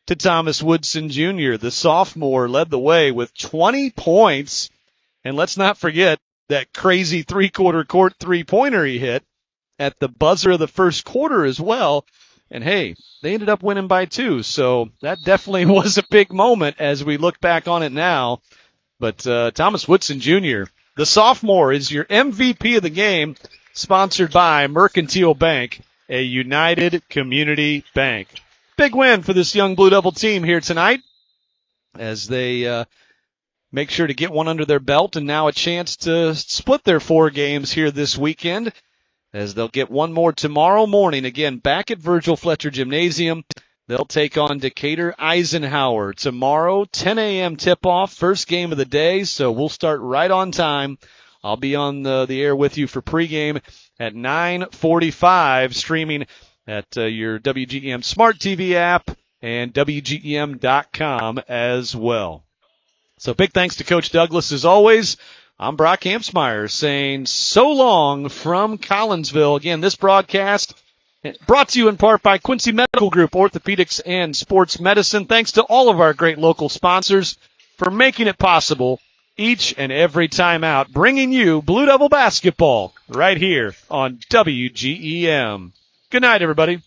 to Thomas Woodson Jr.? The sophomore led the way with 20 points, and let's not forget that crazy three-quarter court three-pointer he hit at the buzzer of the first quarter as well. And hey, they ended up winning by 2. So that definitely was a big moment as we look back on it now. But Thomas Woodson Jr., the sophomore, is your MVP of the game, sponsored by Mercantile Bank, a United Community Bank. Big win for this young Blue Devil team here tonight as they make sure to get one under their belt, and now a chance to split their 4 games here this weekend, as they'll get one more tomorrow morning, again, back at Virgil Fletcher Gymnasium. They'll take on Decatur Eisenhower tomorrow, 10 a.m. tip-off, first game of the day, so we'll start right on time. I'll be on the air with you for pregame at 9:45, streaming at your WGEM Smart TV app and WGEM.com as well. So big thanks to Coach Douglas as always. I'm Brock Hampsmeyer saying so long from Collinsville. Again, this broadcast brought to you in part by Quincy Medical Group, Orthopedics and Sports Medicine. Thanks to all of our great local sponsors for making it possible each and every time out, bringing you Blue Devil basketball right here on WGEM. Good night, everybody.